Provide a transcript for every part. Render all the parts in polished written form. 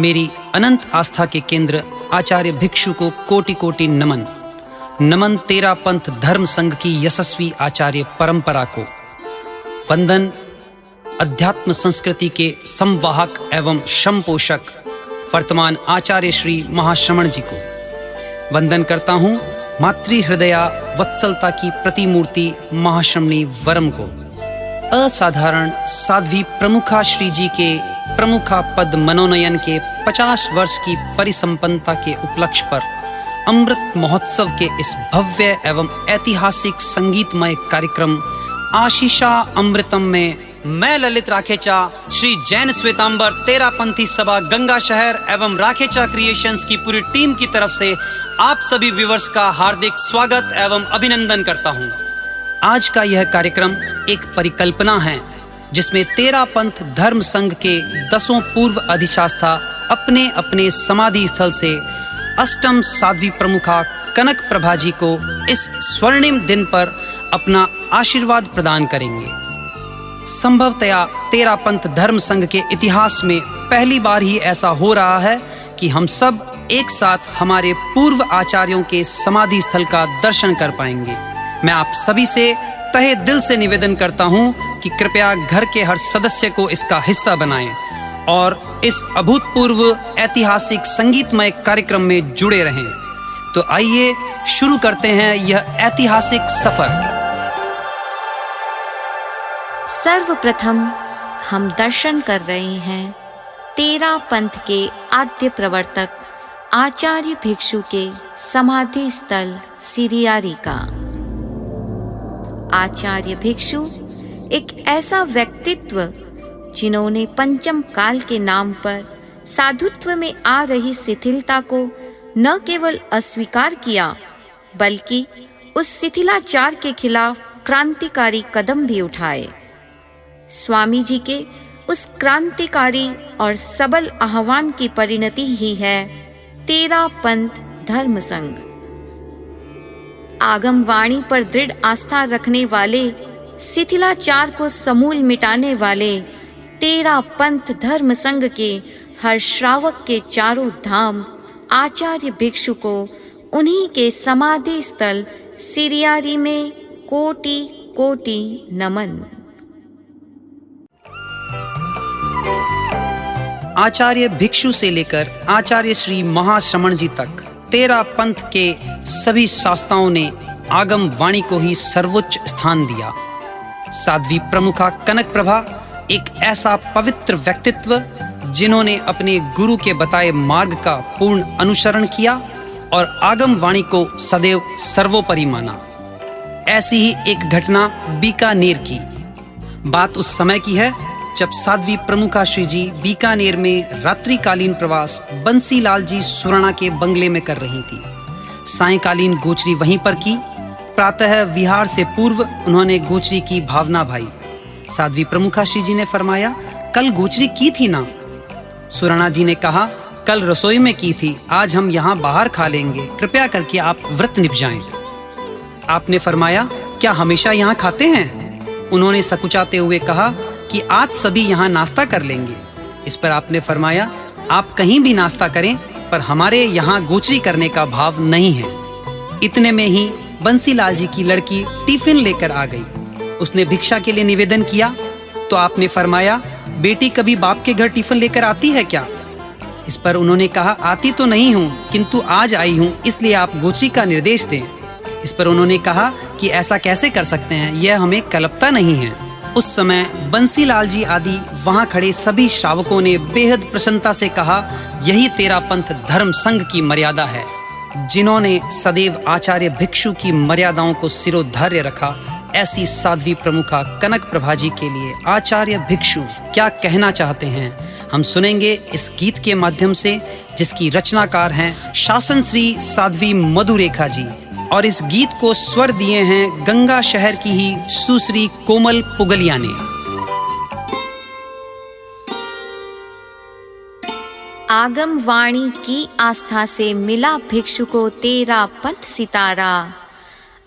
मेरी अनंत आस्था के केंद्र आचार्य भिक्षु को कोटि कोटि नमन। नमन तेरा पंथ धर्म संघ की यशस्वी आचार्य परंपरा को। वंदन अध्यात्म संस्कृति के संवाहक एवं संपोषक वर्तमान आचार्य श्री महाश्रमण जी को। वंदन करता हूँ मातृ हृदया वत्सलता की प्रतिमूर्ति महाश्रमणी वरम को। असाधारण साध्वी प्रमुखा श्री जी के प्रमुखा पद मनोनयन के 50 वर्ष की परिसंपन्नता के उपलक्ष्य पर अमृत महोत्सव के इस भव्य एवं ऐतिहासिक संगीतमय कार्यक्रम आशीषा अमृतम में मैं ललित राखेचा श्री जैन श्वेतांबर तेरापंथी सभा गंगा शहर एवं राखेचा क्रिएशंस की पूरी टीम की तरफ से आप सभी व्यूअर्स का हार्दिक स्वागत एवं अभिनंदन करता हूँ। आज का यह कार्यक्रम एक परिकल्पना है जिसमें तेरापंथ धर्म संघ के 10 पूर्व अधिष्ठाता अपने अपने समाधि स्थल से अष्टम साध्वी प्रमुखा कनक प्रभा जी को इस स्वर्णिम दिन पर अपना आशीर्वाद प्रदान करेंगे। संभवतया तेरापंथ धर्म संघ के इतिहास में पहली बार ही ऐसा हो रहा है कि हम सब एक साथ हमारे पूर्व आचार्यों के समाधि स्थल का दर्शन कर पाएंगे। मैं आप सभी से तहे दिल से निवेदन करता हूं कि कृपया घर के हर सदस्य को इसका हिस्सा बनाएं और इस अभूतपूर्व ऐतिहासिक संगीतमय कार्यक्रम में जुड़े रहें। तो आइए शुरू करते हैं यह ऐतिहासिक सफर। सर्वप्रथम हम दर्शन कर रहे हैं तेरापंथ के आद्य प्रवर्तक आचार्य भिक्षु के समाधि स्थल सिरियारी का। आचार्य भिक्षु एक ऐसा व्यक्तित्व जिन्होंने पंचम काल के नाम पर साधुत्व में आ रही शिथिलता को न केवल अस्वीकार किया बल्कि उस शिथिलाचार के खिलाफ क्रांतिकारी कदम भी उठाए। स्वामी जी के उस क्रांतिकारी और सबल आह्वान की परिणति ही है तेरापंथ धर्म संघ। आगम वाणी पर दृढ़ आस्था रखने वाले, शिथिलाचार को समूल मिटाने वाले तेरापंथ धर्म संघ के हर श्रावक के चारों धाम आचार्य भिक्षु को उन्हीं के समाधि स्थल सिरियारी में कोटि कोटि नमन। आचार्य भिक्षु से लेकर आचार्य श्री महाश्रमण जी तक तेरापंथ के सभी शास्त्राओं ने आगम वाणी को ही सर्वोच्च स्थान दिया। साध्वी प्रमुखा कनक प्रभा एक ऐसा पवित्र व्यक्तित्व जिन्होंने अपने गुरु के बताए मार्ग का पूर्ण अनुसरण किया और आगम वाणी को सदैव सर्वोपरि माना। ऐसी ही एक घटना बीकानेर की बात उस समय की है जब साध्वी प्रमुखा श्री जी बीकानेर में रात्रिकालीन प्रवास बंसीलाल जी सुराणा के बंगले में कर रही थी। सायंकालीन गोचरी वहीं पर की। प्रातः विहार से पूर्व उन्होंने गोचरी की भावना भाई। साध्वी प्रमुखा श्री जी ने फरमाया, कल गोचरी की थी ना? सुराणा जी ने कहा, कल रसोई में की थी, आज हम यहाँ बाहर खा लेंगे, कृपया करके आप व्रत निभ जाएं। आपने फरमाया, क्या हमेशा यहाँ खाते हैं? उन्होंने सकुचाते हुए कहा कि आज सभी यहाँ नाश्ता कर लेंगे। इस पर आपने फरमाया, आप कहीं भी नाश्ता करें पर हमारे यहाँ गोचरी करने का भाव नहीं है। इतने में ही बंसीलाल जी की लड़की टिफिन लेकर आ गई। उसने भिक्षा के लिए निवेदन किया तो आपने फरमाया, बेटी कभी बाप के घर टिफिन लेकर आती है क्या? इस पर उन्होंने कहा, आती तो नहीं हूँ किंतु आज आई हूँ, इसलिए आप गोचरी का निर्देश दें। इस पर उन्होंने कहा कि ऐसा कैसे कर सकते हैं, यह हमें कल्पता नहीं है। उस समय बंसीलाल जी आदि वहां खड़े सभी श्रावकों ने बेहद प्रसन्नता से कहा, यही तेरापंथ धर्म संघ की मर्यादा है। जिन्होंने सदैव आचार्य भिक्षु की मर्यादाओं को सिरोधार्य रखा, ऐसी साध्वी प्रमुखा कनक प्रभा जी के लिए आचार्य भिक्षु क्या कहना चाहते हैं, हम सुनेंगे इस गीत के माध्यम से, जिसकी रचनाकार हैं शासन श्री साध्वी मधुरेखा जी। और इस गीत को स्वर दिए हैं गंगा शहर की ही सुश्री कोमल पुगलिया ने। आगम वाणी की आस्था से मिला भिक्षु को तेरापंथ सितारा।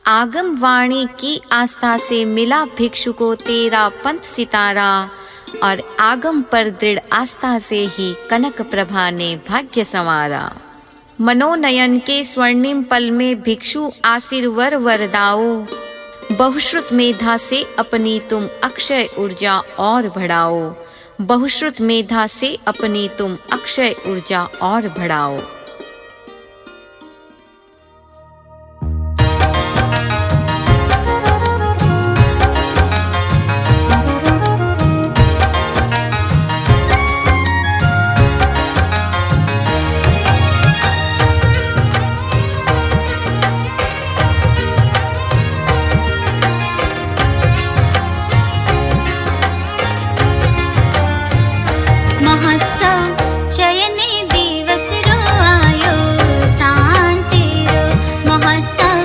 आगम वाणी की आस्था से मिला भिक्षु को तेरापंथ सितारा। और आगम पर दृढ़ आस्था से ही कनक प्रभा ने भाग्य संवारा। मनोनयन के स्वर्णिम पल में भिक्षु आशीर्वर वरदाओ, बहुश्रुत मेधा से अपनी तुम अक्षय ऊर्जा और बढ़ाओ, बहुश्रुत मेधा से अपनी तुम अक्षय ऊर्जा और बढ़ाओ। महोत्सव चयने दिवस रो आयो शांति रो, महोत्सव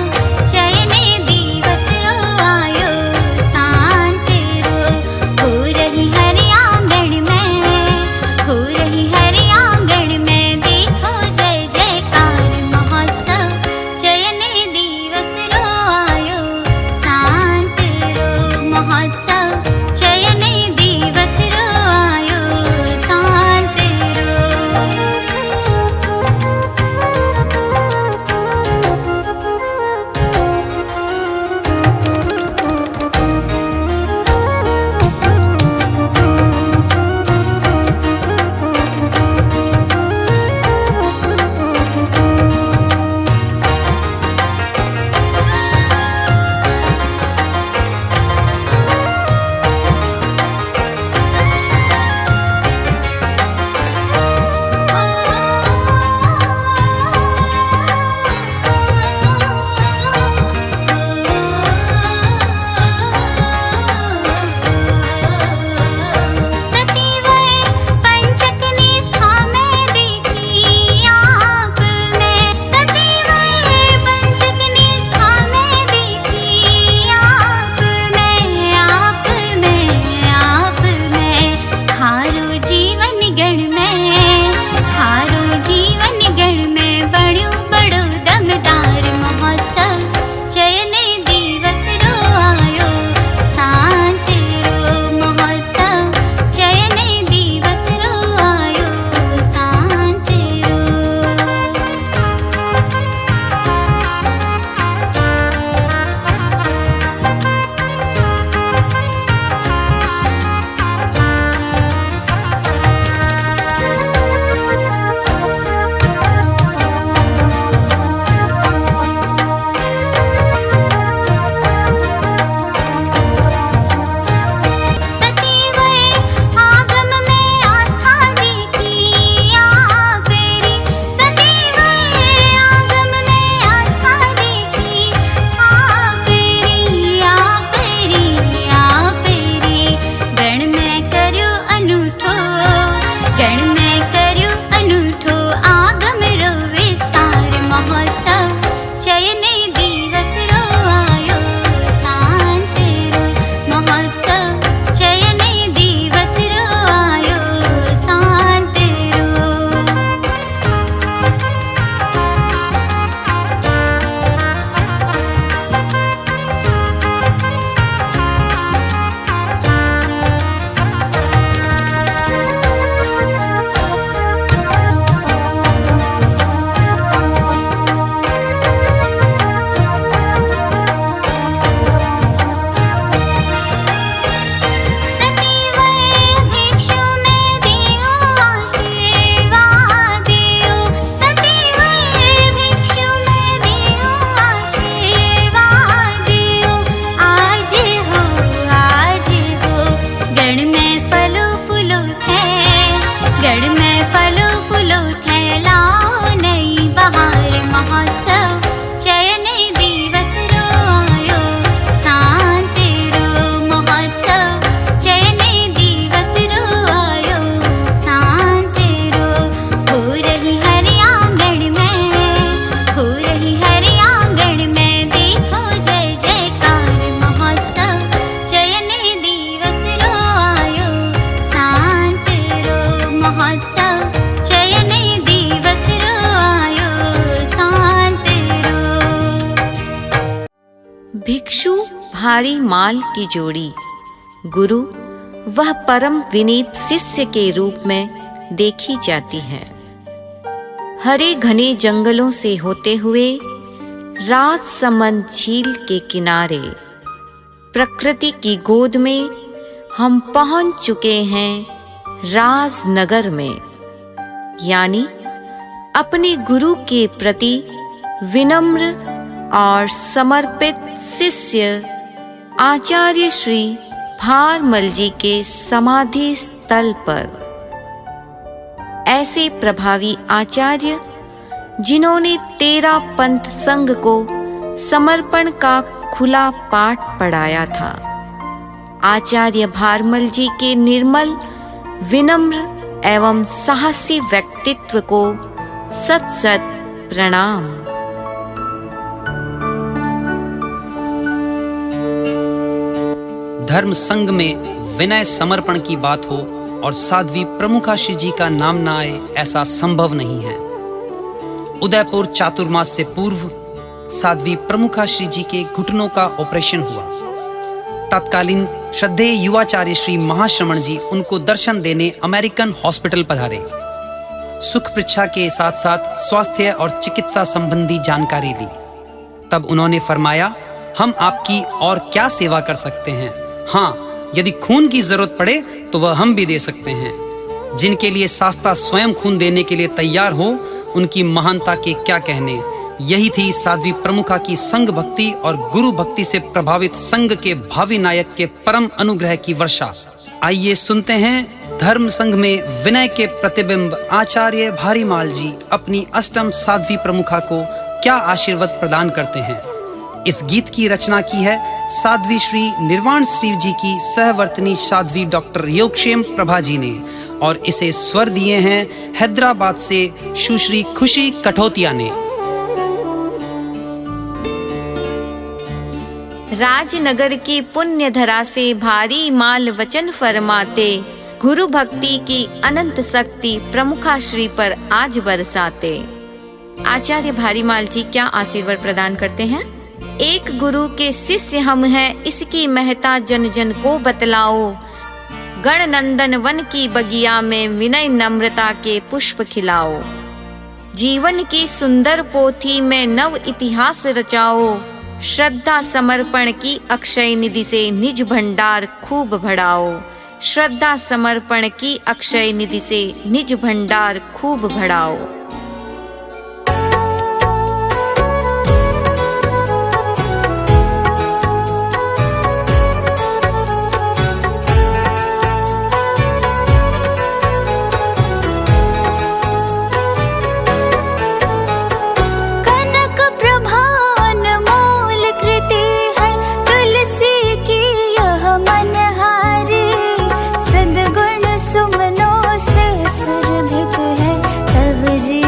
चयने दिवस रो आयो शांति रो। हो रही हर आंगन में, हो रही हर आंगन में देखो जय जयकार। महोत्सव चयने दिवस रो आयो शांति रो, महोत्सव चयने दिवस रो आयो शांति रो। भिक्षु भारी माल की जोड़ी, गुरु वह परम विनीत शिष्य के रूप में देखी जाती है। हरे घने जंगलों से होते हुए राजसमंद झील के किनारे प्रकृति की गोद में हम पहुंच चुके हैं राजनगर में, यानी अपने गुरु के प्रति विनम्र और समर्पित शिष्य आचार्य श्री भारमल जी के समाधि स्थल पर। ऐसे प्रभावी आचार्य जिन्होंने 13 पंथ संघ को समर्पण का खुला पाठ पढ़ाया था। आचार्य भारमल जी के निर्मल, विनम्र एवं साहसी व्यक्तित्व को सत सत प्रणाम। धर्म संघ में विनय समर्पण की बात हो और साध्वी प्रमुखाश्री जी का नाम ना आए, ऐसा संभव नहीं है। उदयपुर चातुर्मास से पूर्व साध्वी प्रमुखाश्री जी के घुटनों का ऑपरेशन हुआ। तत्कालीन श्रद्धेय युवाचार्य श्री महाश्रमण जी उनको दर्शन देने अमेरिकन हॉस्पिटल पधारे। सुख परीक्षा के साथ साथ स्वास्थ्य और चिकित्सा संबंधी जानकारी ली। तब उन्होंने फरमाया, हम आपकी और क्या सेवा कर सकते हैं। हाँ, यदि खून की जरूरत पड़े तो वह हम भी दे सकते हैं। जिनके लिए शास्ता स्वयं खून देने के लिए तैयार हो, उनकी महानता के क्या कहने। यही थी साध्वी प्रमुखा की संघ भक्ति और गुरु भक्ति से प्रभावित संघ के भावी नायक के परम अनुग्रह की वर्षा। आइए सुनते हैं धर्म संघ में विनय के प्रतिबिंब आचार्य भारीमाल जी अपनी अष्टम साध्वी प्रमुखा को क्या आशीर्वाद प्रदान करते हैं। इस गीत की रचना की है साध्वी श्री निर्वाण श्री जी की सहवर्तनी साध्वी डॉक्टर योगक्षेम प्रभा जी ने, और इसे स्वर दिए हैं हैदराबाद से सुश्री खुशी कठोतिया ने। राजनगर की पुण्य धरा से भारी माल वचन फरमाते, गुरु भक्ति की अनंत शक्ति प्रमुखाश्री पर आज बरसाते। आचार्य भारीमाल जी क्या आशीर्वाद प्रदान करते हैं। एक गुरु के शिष्य हम हैं, इसकी महत्ता जन जन को बतलाओ। गण नंदन वन की बगिया में विनय नम्रता के पुष्प खिलाओ। जीवन की सुंदर पोथी में नव इतिहास रचाओ। श्रद्धा समर्पण की अक्षय निधि से निज भंडार खूब बढ़ाओ। श्रद्धा समर्पण की अक्षय निधि से निज भंडार खूब बढ़ाओ। जी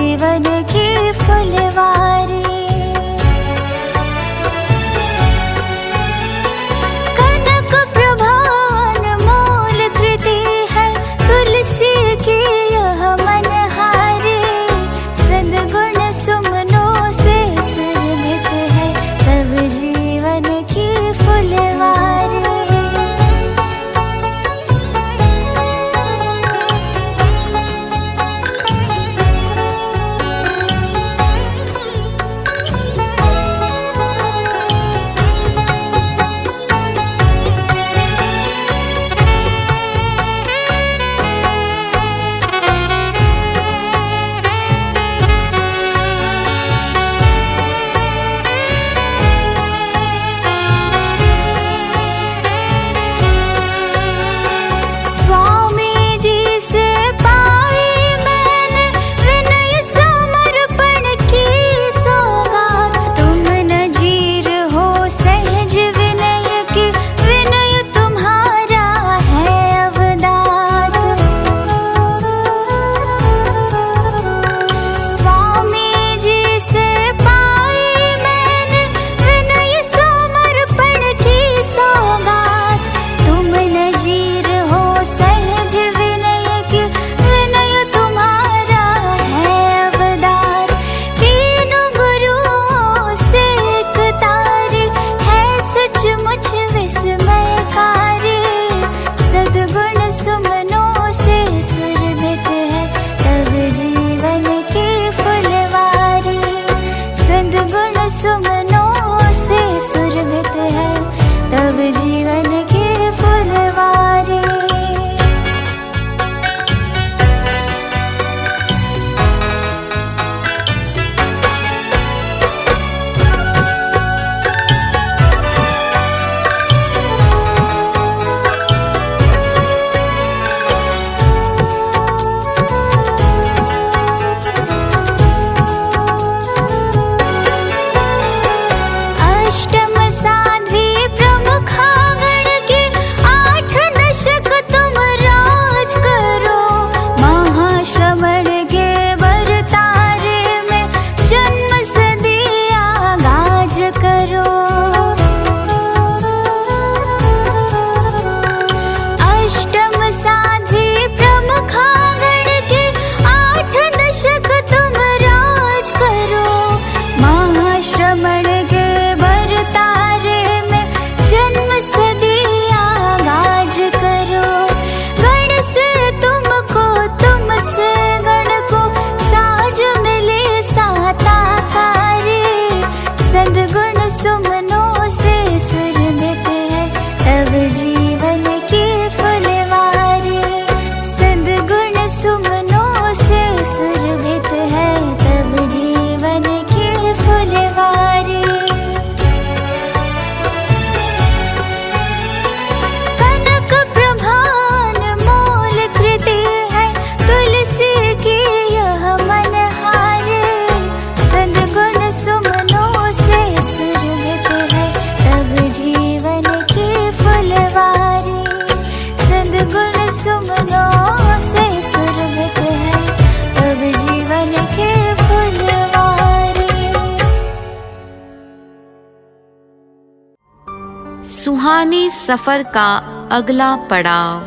सुहाने सफर का अगला पड़ाव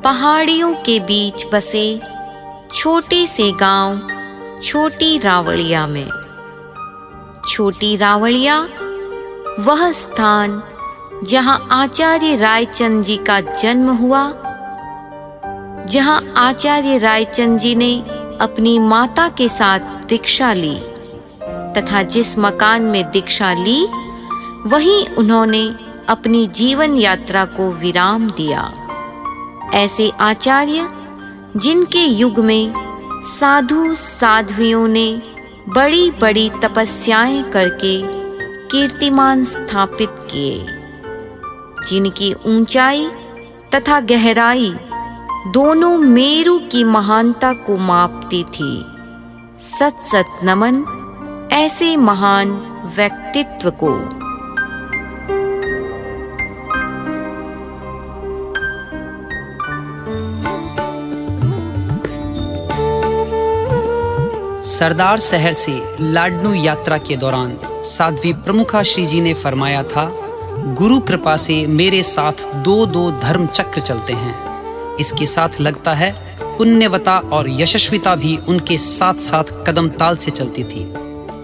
पहाड़ियों के बीच बसे छोटे से गांव छोटी रावड़िया में। छोटी रावड़िया वह स्थान जहां आचार्य रायचंद जी का जन्म हुआ, जहां आचार्य रायचंद जी ने अपनी माता के साथ दीक्षा ली तथा जिस मकान में दीक्षा ली वहीं उन्होंने अपनी जीवन यात्रा को विराम दिया। ऐसे आचार्य जिनके युग में साधु साध्वियों ने बड़ी बड़ी तपस्याएं करके कीर्तिमान स्थापित किए, जिनकी ऊंचाई तथा गहराई दोनों मेरु की महानता को मापती थी। सत सत नमन ऐसे महान व्यक्तित्व को। सरदार शहर से लाडनू यात्रा के दौरान साध्वी प्रमुखा श्री जी ने फरमाया था, गुरु कृपा से मेरे साथ दो दो धर्म चक्र चलते हैं। इसके साथ लगता है पुण्यवता और यशस्विता भी उनके साथ साथ कदम ताल से चलती थी।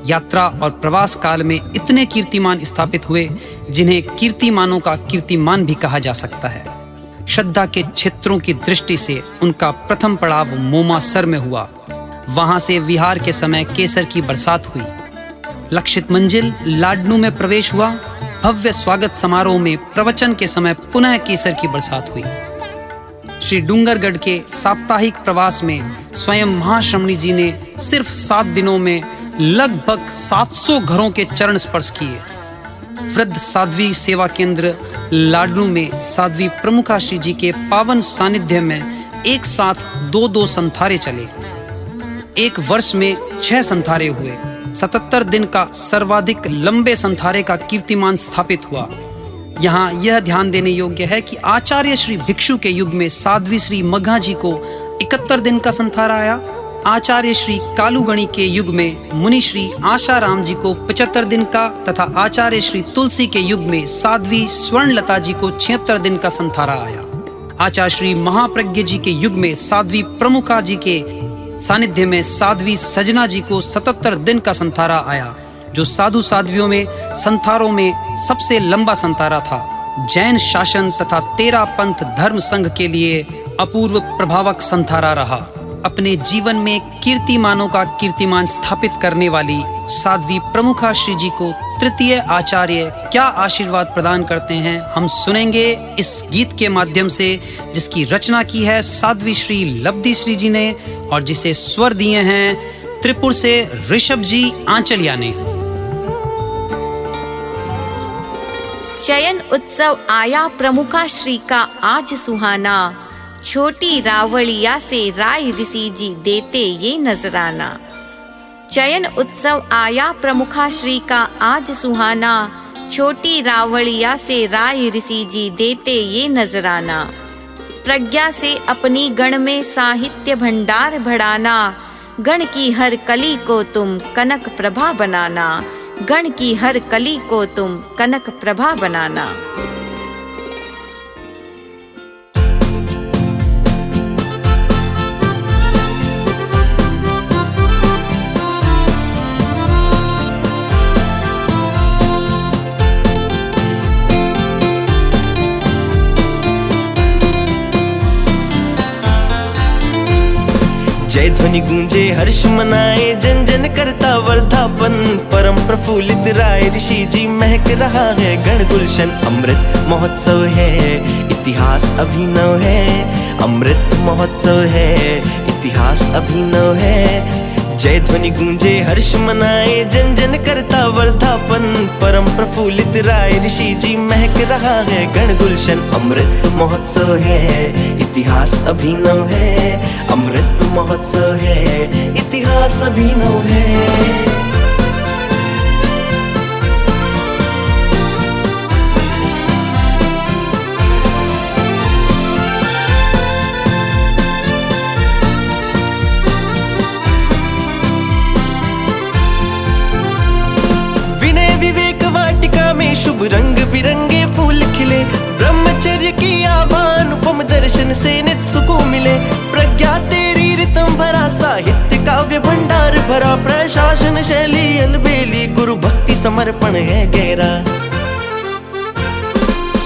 यात्रा और प्रवास काल में इतने कीर्तिमान स्थापित हुए जिन्हें कीर्तिमानों का कीर्तिमान भी कहा जा सकता है। श्रद्धा के क्षेत्रों की दृष्टि से उनका प्रथम पड़ाव मोमासर में हुआ। वहां से विहार के समय केसर की बरसात हुई। लक्षित मंजिल लाडनू में प्रवेश हुआ। भव्य स्वागत समारोह में प्रवचन के समय पुनः केसर की बरसात हुई। श्री डूंगरगढ़ के साप्ताहिक प्रवास में स्वयं महाश्रमणी जी ने सिर्फ 7 दिनों में लगभग 700 घरों के चरण स्पर्श किए। वृद्ध साध्वी सेवा केंद्र लाडनू में साध्वी प्रमुखा श्री जी के पावन सानिध्य में एक साथ 2-2 संथारे चले। एक वर्ष में 6 संथारे हुए। 77 दिन का सर्वाधिक लंबे संथारे का कीर्तिमान स्थापित हुआ। यहाँ यह ध्यान देने योग्य है कि आचार्य श्री भिक्षु के युग में साध्वी श्री मघा जी को 71 दिन का संथारा आया। आचार्य श्री कालूगणी के युग में मुनि श्री आशाराम जी को 75 दिन का तथा आचार्य श्री तुलसी के युग में साध्वी स्वर्णलता जी को 76 दिन का संथारा आया। आचार्य श्री महाप्रज्ञ जी के युग में साध्वी प्रमुखा जी के सानिध्य में साध्वी सजना जी को 77 दिन का संथारा आया, जो साधु साध्वियों में संथारों में सबसे लंबा संथारा था। जैन शासन तथा 13 पंथ धर्म संघ के लिए अपूर्व प्रभावक संथारा रहा। अपने जीवन में कीर्तिमानों का कीर्तिमान स्थापित करने वाली साध्वी प्रमुखा श्री जी को तृतीय आचार्य क्या आशीर्वाद प्रदान करते हैं, हम सुनेंगे इस गीत के माध्यम से, जिसकी रचना की है साध्वी श्री लब्धि श्री जी ने और जिसे स्वर दिए हैं त्रिपुर से ऋषभ जी आंचलिया ने। चयन उत्सव आया प्रमुखा श्री का आज सुहाना, छोटी रावड़िया से राय ऋषि जी देते ये नजराना। चयन उत्सव आया प्रमुखा श्री का आज सुहाना, छोटी रावड़िया से राय ऋषि जी देते ये नजराना। प्रज्ञा से अपनी गण में साहित्य भंडार बढ़ाना, गण की हर कली को तुम कनक प्रभा बनाना, गण की हर कली को तुम कनक प्रभा बनाना। जय ध्वनि गूंजे हर्ष मनाए जन जन करता वर्धापन, परम प्रफुल्लित राय ऋषि जी महक रहा है गण गुलशन। अमृत महोत्सव है इतिहास अभिनव है, अमृत महोत्सव है इतिहास अभिनव है। जय ध्वनि गूंजे हर्ष मनाए जन जन करता वर्धापन, परम प्रफुल्लित राय ऋषि जी महक रहा है गण गुलशन। अमृत महोत्सव है इतिहास अभिनव है, अमृत महोत्सव है इतिहास अभिनव है। शुभ रंग बिरंगे फूल दर्शन से नित सुकून मिले। प्रज्ञा तेरी रितम भरा, साहित्य काव्य भंडार भरा, प्रशासन शैली अलबेली, गुरु भक्ति समर्पण है गहरा।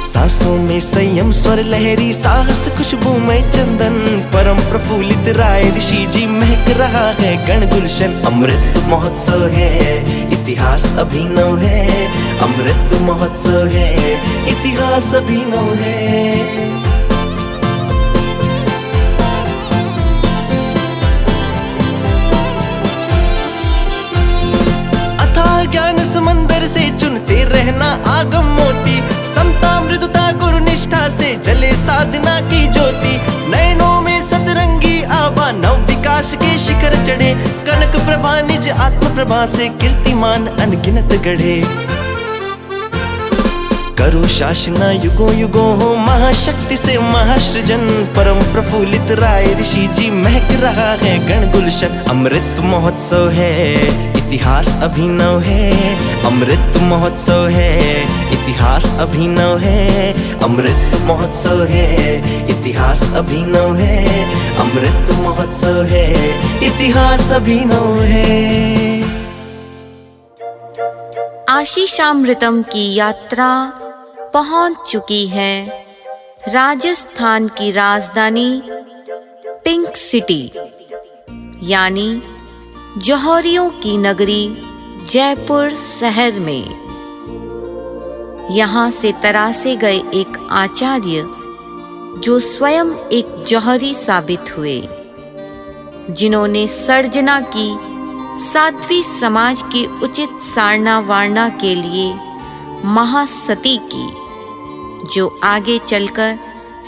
सांसों में संयम स्वर लहरी, साहस खुशबूमय चंदन, परम प्रफुल्लित राय ऋषि जी महक रहा है गण गुलशन। अमृत महोत्सव है, इतिहास अभिनव है, अमृत महोत्सव है, इतिहास अभिनव है। ज्ञान समंदर से चुनते रहना आगम मोती, समता मृदुता गुरु निष्ठा से जले साधना की ज्योति। नयनों में सतरंगी आभा, नव विकास के शिखर चढ़े, कनक प्रभा निज आत्म प्रभा से कीर्तिमान अनगिनत गढ़े। करो शासना युगों युगों हो, महाशक्ति से महासृजन, परम प्रफुल्लित राय ऋषि जी महक रहा है गण गुलशन। अमृत महोत्सव है, इतिहास अभिनव है, अमृत महोत्सव है, इतिहास अभिनव है, अमृत महोत्सव है, इतिहास अभिनव है, अमृत महोत्सव है, इतिहास अभिनव है। आशीषामृतम की यात्रा पहुंच चुकी है राजस्थान की राजधानी पिंक सिटी यानी जौहरियों की नगरी जयपुर शहर में। यहाँ से तरासे गए एक आचार्य जो स्वयं एक जौहरी साबित हुए, जिन्होंने सर्जना की साध्वी समाज की उचित सारना वारणा के लिए महासती की, जो आगे चलकर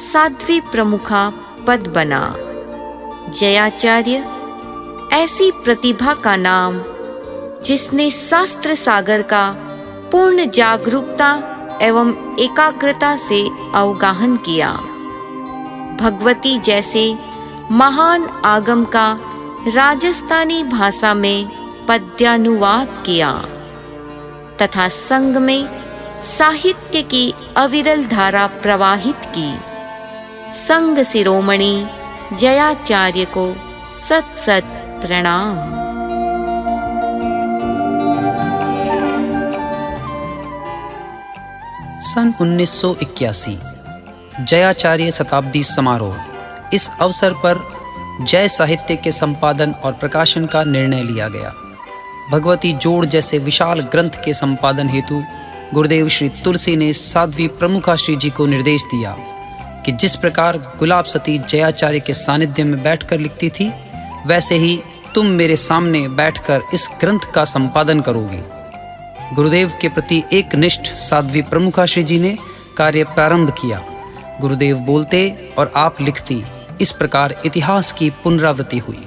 साध्वी प्रमुखा पद बना। जयाचार्य ऐसी प्रतिभा का नाम जिसने शास्त्र सागर का पूर्ण जागरूकता एवं एकाग्रता से अवगाहन किया। भगवती जैसे महान आगम का राजस्थानी भाषा में पद्यानुवाद किया तथा संग में साहित्य की अविरल धारा प्रवाहित की। संघ शिरोमणि जयाचार्य को सत सत प्रणाम। सन 1981 जयाचार्य शताब्दी समारोह। इस अवसर पर जय साहित्य के संपादन और प्रकाशन का निर्णय लिया गया। भगवती जोड़ जैसे विशाल ग्रंथ के संपादन हेतु गुरुदेव श्री तुलसी ने साध्वी प्रमुखा श्री जी को निर्देश दिया कि जिस प्रकार गुलाब सती जयाचार्य के सानिध्य में बैठकर लिखती थी, वैसे ही तुम मेरे सामने बैठकर इस ग्रंथ का संपादन करोगे। गुरुदेव के प्रति एक निष्ठ साध्वी प्रमुखा श्री जी ने कार्य प्रारंभ किया। गुरुदेव बोलते और आप लिखती, इस प्रकार इतिहास की पुनरावृत्ति हुई।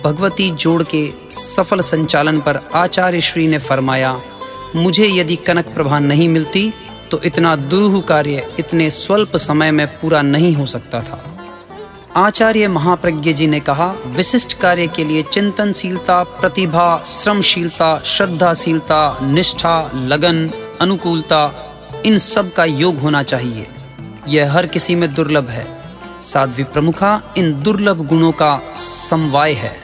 भगवती जोड़ के सफल संचालन पर आचार्य श्री ने फरमाया, मुझे यदि कनक प्रभा नहीं मिलती तो इतना दुरूह कार्य इतने स्वल्प समय में पूरा नहीं हो सकता था। आचार्य महाप्रज्ञ जी ने कहा, विशिष्ट कार्य के लिए चिंतनशीलता, प्रतिभा, श्रमशीलता, श्रद्धाशीलता, निष्ठा, लगन, अनुकूलता, इन सब का योग होना चाहिए। यह हर किसी में दुर्लभ है। साध्वी प्रमुखा इन दुर्लभ गुणों का समवाय है।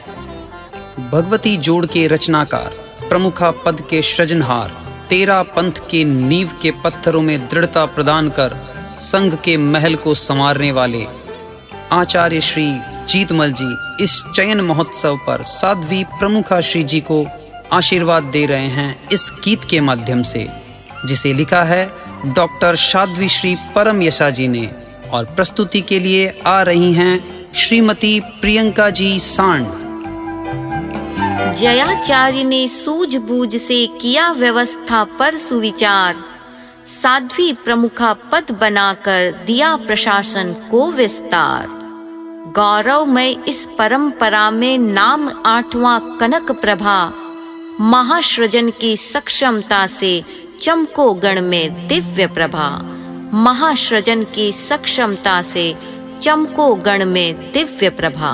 भगवती जोड़ के रचनाकार, प्रमुखा पद के सृजनहार, तेरा पंथ के नींव के पत्थरों में दृढ़ता प्रदान कर संघ के महल को संवारने वाले आचार्य श्री जीतमल जी इस चयन महोत्सव पर साध्वी प्रमुखा श्री जी को आशीर्वाद दे रहे हैं इस गीत के माध्यम से, जिसे लिखा है डॉक्टर साध्वी श्री परम यशा जी ने। और प्रस्तुति के लिए आ रही हैं श्रीमती प्रियंका जी सांड। जयाचार्य ने सूझबूझ से किया व्यवस्था पर सुविचार, साध्वी प्रमुखा पद बनाकर दिया प्रशासन को विस्तार। गौरवमय इस परंपरा में नाम 8वां कनक प्रभा, महासृजन की सक्षमता से चमको गण में दिव्य प्रभा। महासृजन की सक्षमता से चमको गण में दिव्य प्रभा।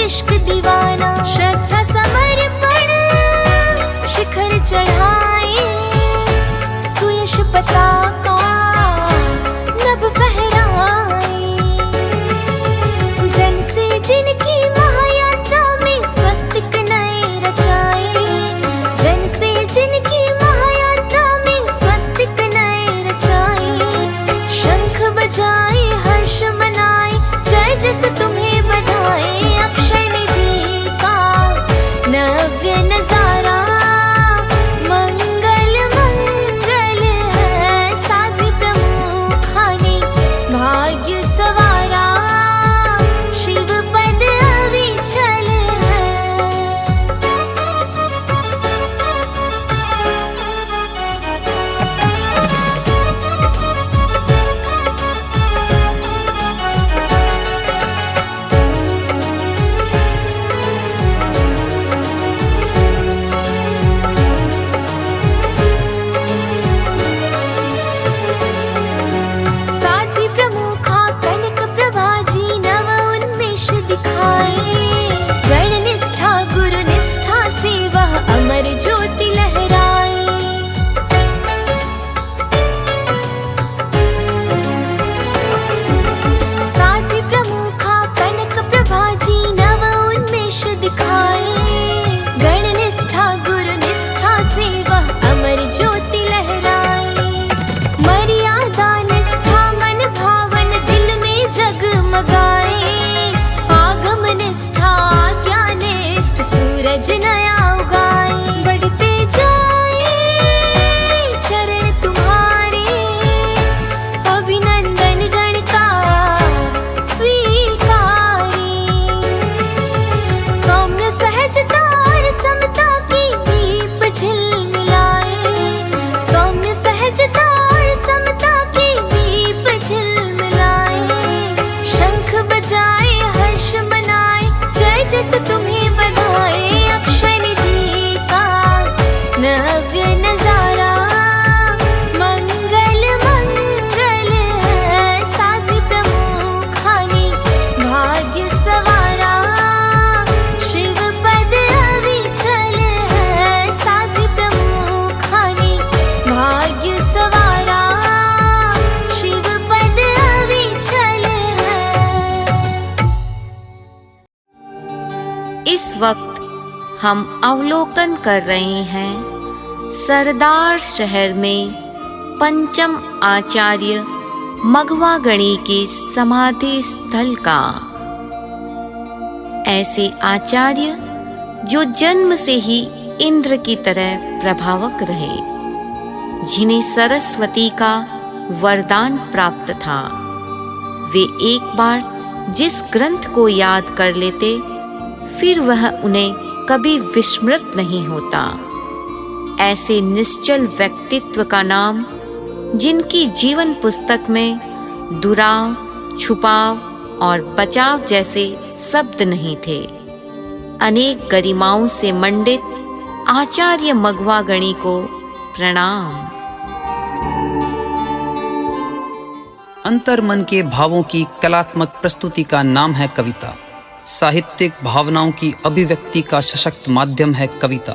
मस्तिष्क दीवाना। श्रद्धा समर्पण शिखर चढ़ाए, सुयश पताका नभ फहराए। जन से जिनकी महायात्रा में स्वस्तिक नए रचाए, जन से जिनकी महायात्रा में स्वस्तिक नए रचाए। शंख बजाए हर्ष मनाए, जय जस तुम्हें बधाए। अक्षय निधि का नव्य नजारा, मंगल मंगल है साध्वी प्रमुखाने भाग्य सवारा। शिव पद अविचल है। साध्वी प्रमुखा कनक प्रभा जी नव उन्मेष दिखाए। गण निष्ठा गुरु निष्ठा से वह अमर ज्योति लहराए। साध्वी प्रमुखा कनक प्रभा जी नव उन्मेष दिखाए। गण निष्ठा गुरु निष्ठा से वह अमर ज्योति लहराए। मर्यादा निष्ठा मन भावन दिल में जगमगाए। आगम निष्ठा ज्ञानिष्ठ सूरज नया उगाए। बढ़ते जाए चरण तुम्हारे, अभिनंदन गण का स्वीकारे। सौम्य सहजता और समता की दीप झिलमिलाए। सौम्य सहजता और समता की दीप झिलमिलाए। शंख बजाए हर्ष मनाए, जय जस तुम्हें बधाए। अक्षय निधि का नव्य नजारा, मंगल मंगल है साध्वी प्रमुखाने भाग्य सवारा। शिव पद अविचल है साध्वी प्रमुखाने भाग्य सवारा। शिव पद अविचल है। इस वक्त हम अवलोकन कर रहे हैं सरदार शहर में पंचम आचार्य मघवा गणी के समाधि स्थल का। ऐसे आचार्य जो जन्म से ही इंद्र की तरह प्रभावक रहे, जिन्हें सरस्वती का वरदान प्राप्त था। वे एक बार जिस ग्रंथ को याद कर लेते, फिर वह उन्हें कभी विस्मृत नहीं होता। ऐसे निश्चल व्यक्तित्व का नाम, जिनकी जीवन पुस्तक में दुराव, छुपाव और बचाव जैसे शब्द नहीं थे। अनेक गरिमाओं से मंडित आचार्य मघवा गणी को प्रणाम। अंतर्मन के भावों की कलात्मक प्रस्तुति का नाम है कविता। साहित्यिक भावनाओं की अभिव्यक्ति का सशक्त माध्यम है कविता।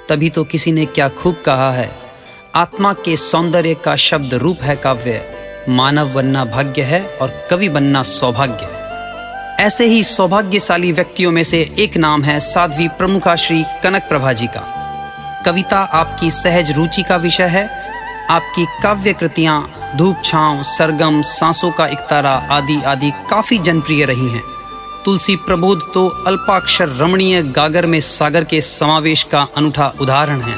तभी तो किसी ने क्या खूब कहा है, आत्मा के सौंदर्य का शब्द रूप है काव्य। मानव बनना भाग्य है और कवि बनना सौभाग्य। ऐसे ही सौभाग्यशाली व्यक्तियों में से एक नाम है साध्वी प्रमुखा श्री कनक प्रभा जी का। कविता आपकी सहज रुचि का विषय है। आपकी काव्य कृतियाँ धूप छांव, सरगम, सांसों का इकतारा आदि आदि काफी जनप्रिय रही हैं। तुलसी प्रबोध तो अल्पाक्षर रमणीय गागर में सागर के समावेश का अनूठा उदाहरण है।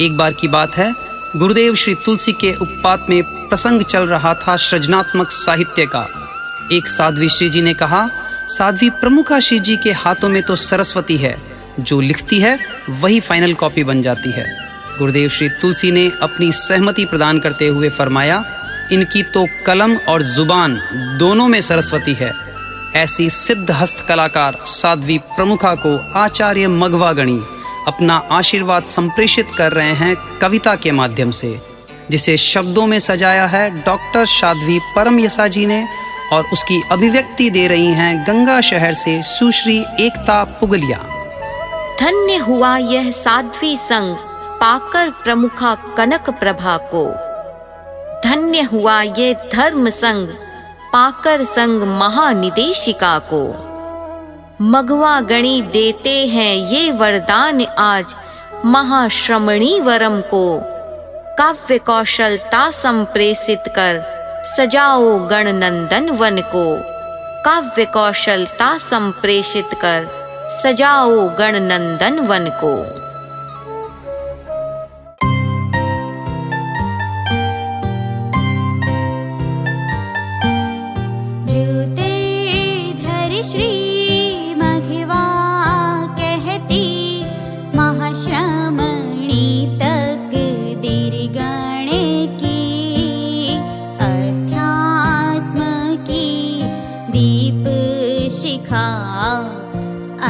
एक बार की बात है, गुरुदेव श्री तुलसी के उपपात में प्रसंग चल रहा था सृजनात्मक साहित्य का। एक साध्वी श्री जी ने कहा, साध्वी प्रमुखा श्री जी के हाथों में तो सरस्वती है, जो लिखती है वही फाइनल कॉपी बन जाती है। गुरुदेव श्री तुलसी ने अपनी सहमति प्रदान करते हुए फरमाया, इनकी तो कलम और जुबान दोनों में सरस्वती है। ऐसी सिद्ध हस्त कलाकार साध्वी प्रमुखा को आचार्य मघवा गणी अपना आशीर्वाद संप्रेषित कर रहे हैं कविता के माध्यम से, जिसे शब्दों में सजाया है डॉक्टर साध्वी परम यसा जी ने और उसकी अभिव्यक्ति दे रही हैं गंगा शहर से सुश्री एकता पुगलिया। धन्य हुआ यह साध्वी संग पाकर प्रमुखा कनक प्रभा को। धन्य हुआ ये धर्म संग पाकर संग महानिदेशिका को। मघवा गणी देते हैं ये वरदान आज महाश्रमणी वरम को। काव्य कौशलता संप्रेषित कर सजाओ गणनंदन वन को। काव्य कौशलता संप्रेषित कर सजाओ गणनंदन वन को। ज्योतिर्धर श्री मघवा कहती महाश्रमणी तकदीर गण की। अध्यात्म की दीप शिखा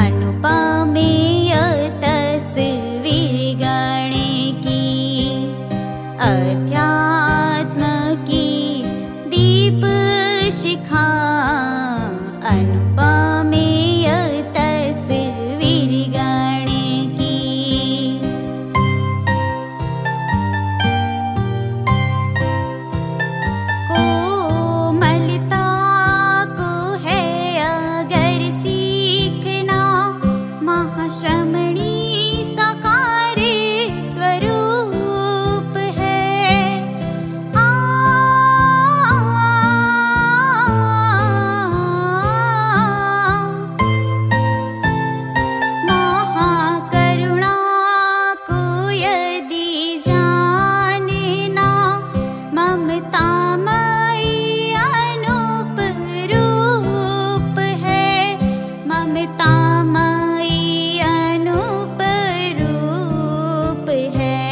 अनुपमेय तस्वीर गण की। अध्यात्म की दीप शिखा अनुपमेय तस्वीर गण की। कोमलता को है अगर सीखना महाश्रमणी साकार स्वरूप है। महाकरुणा को यदि जानना ममतामयी अनूप रूप है। ममतामयी अनूप रूप है।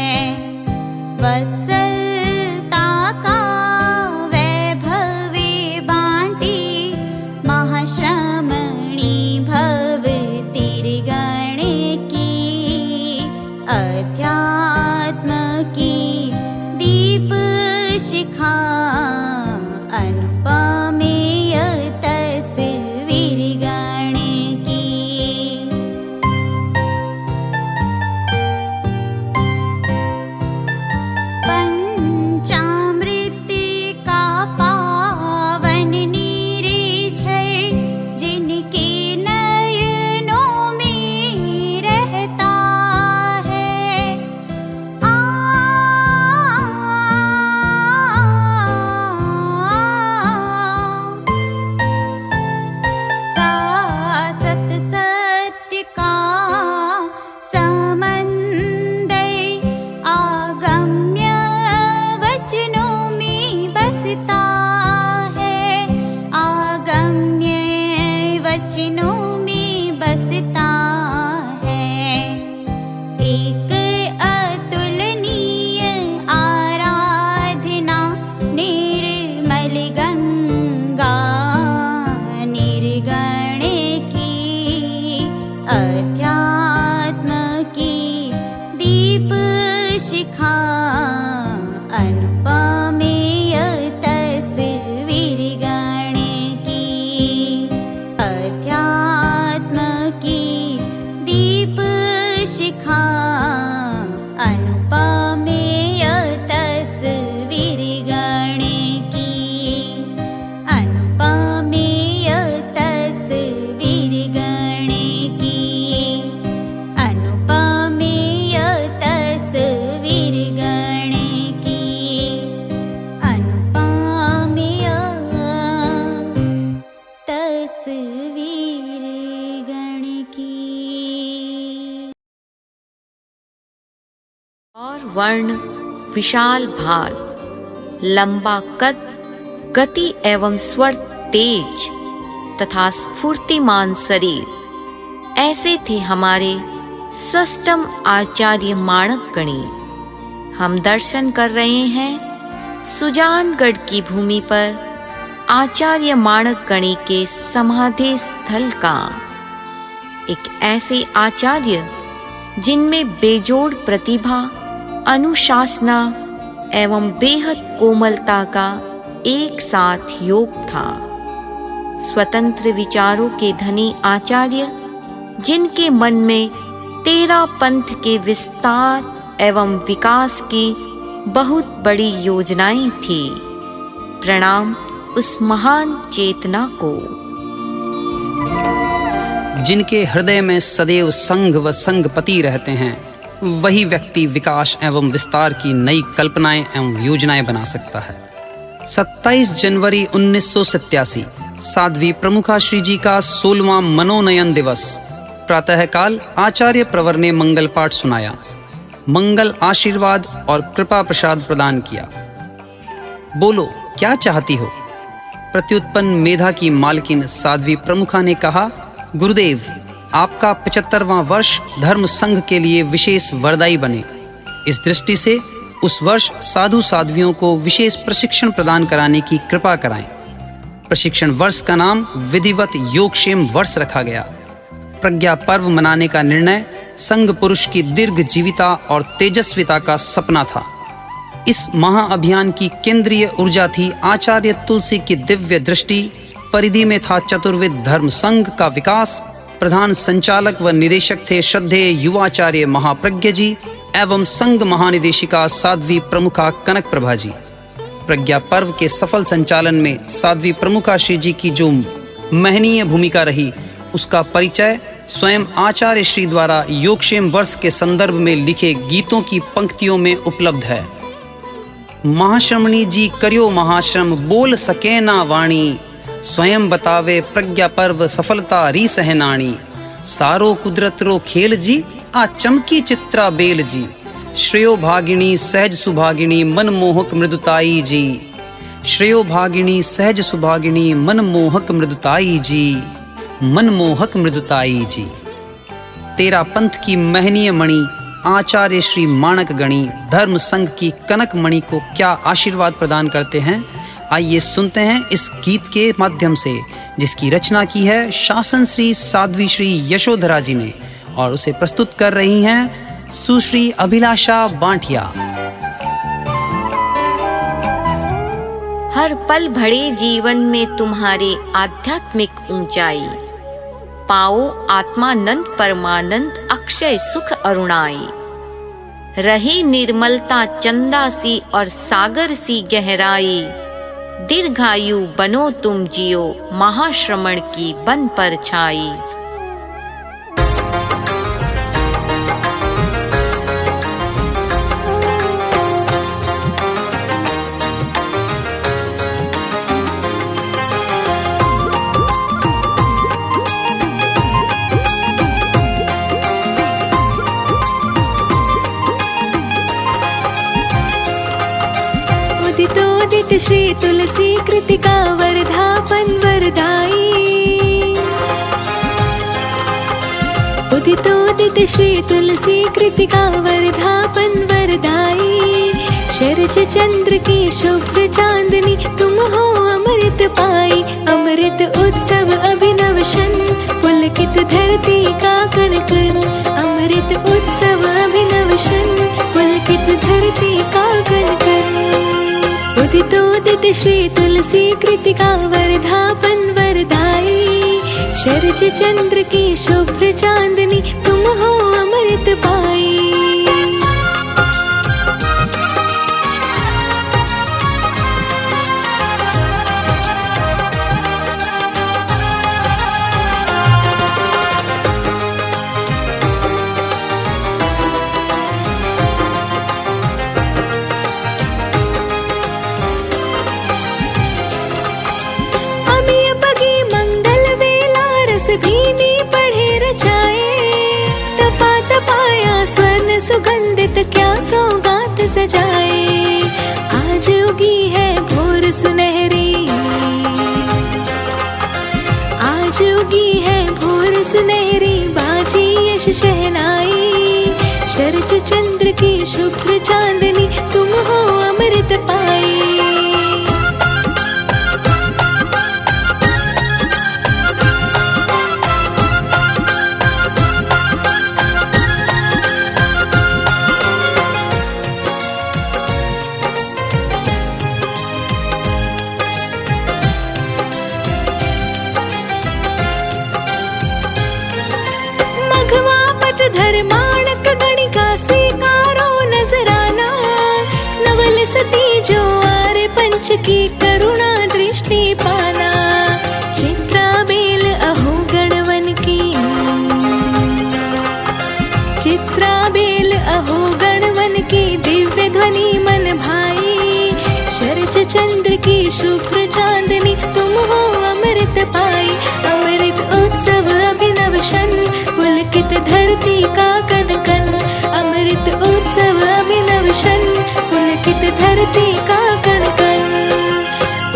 वत्सलता का वैभवे बांटी महाश्रमणी भव तिरगण की। अध्यात्म की दीप शिखा अनुपमेय तस्वीर गण की। पंचामृत का पावन नीरजल जिनके नयनों में रहता है। सासत सत्य का समंदर आगम्य वचनों में बसता है। आगम्य वचनों में बसता है। एक अतुलनीय आराधना निर्मल गंगा निर्गण की। अध्यात्म की दीप शिखा अनुपमेय तस्वीर गण की। अध्यात्म की दीप शिखा अनुपमेय तस्वीर गण की। अनुपमेय तस्वीर गण की। अनुपमेय तस्वीर गण की। अनुपमेय तस्वीर गण की। और वर्ण विशाल भाल, लंबा कद, गति एवं स्वर तेज तथा स्फूर्तिमान शरीर, ऐसे थे हमारे षष्ठम आचार्य माणकगणी। हम दर्शन कर रहे हैं सुजानगढ़ की भूमि पर आचार्य माणकगणी के समाधि स्थल का। एक ऐसे आचार्य जिनमें बेजोड़ प्रतिभा, अनुशासना एवं बेहद कोमलता का एक साथ योग था। स्वतंत्र विचारों के धनी आचार्य, जिनके मन में तेरा पंथ के विस्तार एवं विकास की बहुत बड़ी योजनाएं थी। प्रणाम उस महान चेतना को। जिनके हृदय में सदैव संघ व संघपति रहते हैं, वही व्यक्ति विकास एवं विस्तार की नई कल्पनाएं एवं योजनाएं बना सकता है। 27 जनवरी 1987 साध्वी प्रमुखा श्री जी का 16वां मनोनयन दिवस। प्रातःकाल आचार्य प्रवर ने मंगल पाठ सुनाया, मंगल आशीर्वाद और कृपा प्रसाद प्रदान किया। बोलो क्या चाहती हो? प्रत्युत्पन्न मेधा की मालकिन साध्वी प्रमुखा ने कहा, गुरुदेव, आपका 75वां वर्ष धर्म संघ के लिए विशेष वरदायी बने। इस दृष्टि से उस वर्ष साधु साध्वियों को विशेष प्रशिक्षण प्रदान कराने की कृपा कराएं। प्रशिक्षण वर्ष का नाम विधिवत योगक्षेम वर्ष रखा गया। प्रज्ञा पर्व मनाने का निर्णय संघ पुरुष की दीर्घ जीविता और तेजस्विता का सपना था। इस महाअभियान की केंद्रीय ऊर्जा थी आचार्य तुलसी की दिव्य दृष्टि। परिधि में था चतुर्विद धर्म संघ का विकास। प्रधान संचालक व निदेशक थे श्रद्धेय युवाचार्य महाप्रज्ञ जी एवं संघ महानिदेशिका साध्वी प्रमुखा कनक प्रभा जी। प्रज्ञा पर्व के सफल संचालन में साध्वी प्रमुखा श्री जी की जो महनीय भूमिका रही, उसका परिचय स्वयं आचार्य श्री द्वारा योगक्षेम वर्ष के संदर्भ में लिखे गीतों की पंक्तियों में उपलब्ध है। महाश्रमणी जी करियो महाश्रम, बोल सके ना वाणी, स्वयं बतावे प्रज्ञा पर्व सफलता री सहनाणी। सारो कुदरत रो खेल जी, आ चमकी चित्रा बेल जी। श्रेयो भागिनी सहज सुभागिनी मनमोहक मृदुताई जी। श्रेयो भागिनी सहज सुभागिनी मनमोहक मृदुताई जी। मनमोहक मृदुताई जी। तेरा पंथ की महनीय मणि आचार्य श्री माणक गणी धर्म संघ की कनक मणि को क्या आशीर्वाद प्रदान करते हैं, आइए सुनते हैं इस गीत के माध्यम से, जिसकी रचना की है शासन श्री साध्वी श्री यशोधरा जी ने और उसे प्रस्तुत कर रही हैं सुश्री अभिलाषा बांटिया। हर पल भरे जीवन में तुम्हारे आध्यात्मिक ऊंचाई, पाओ आत्मानंद परमानंद अक्षय सुख अरुणाई। रहे निर्मलता चंदा सी और सागर सी गहराई, दीर्घायु बनो तुम जियो महाश्रमण की बन पर छाई। उदितोदित श्री तुलसी कृतिका वर्धापन वरदाई। उदितोदित श्री तुलसी कृतिका वर्धापन वरदाई। शरज चंद्र की शुभ्र चांदनी तुम हो अमृत पाई। अमृत उत्सव अभिनव शन पुलकित धरती का कण कण। अमृत उत्सव अभिनव शन पुलकित धरती का कण कण। उदितोदित श्री तुलसी कृतिका वर्धापन वरदाई। शरज चंद्र की शुभ्र चांदनी तुम हो अमृत पाई। सुगंधित क्या सौगात सजाए। आज उगी है भोर सुनहरी। आज उगी है भोर सुनहरी बाजी यश शहनाई। शरज चंद्र की शुभ्र चांदनी तुम हो अमृत पाई। पुलकित धरती का कण कण।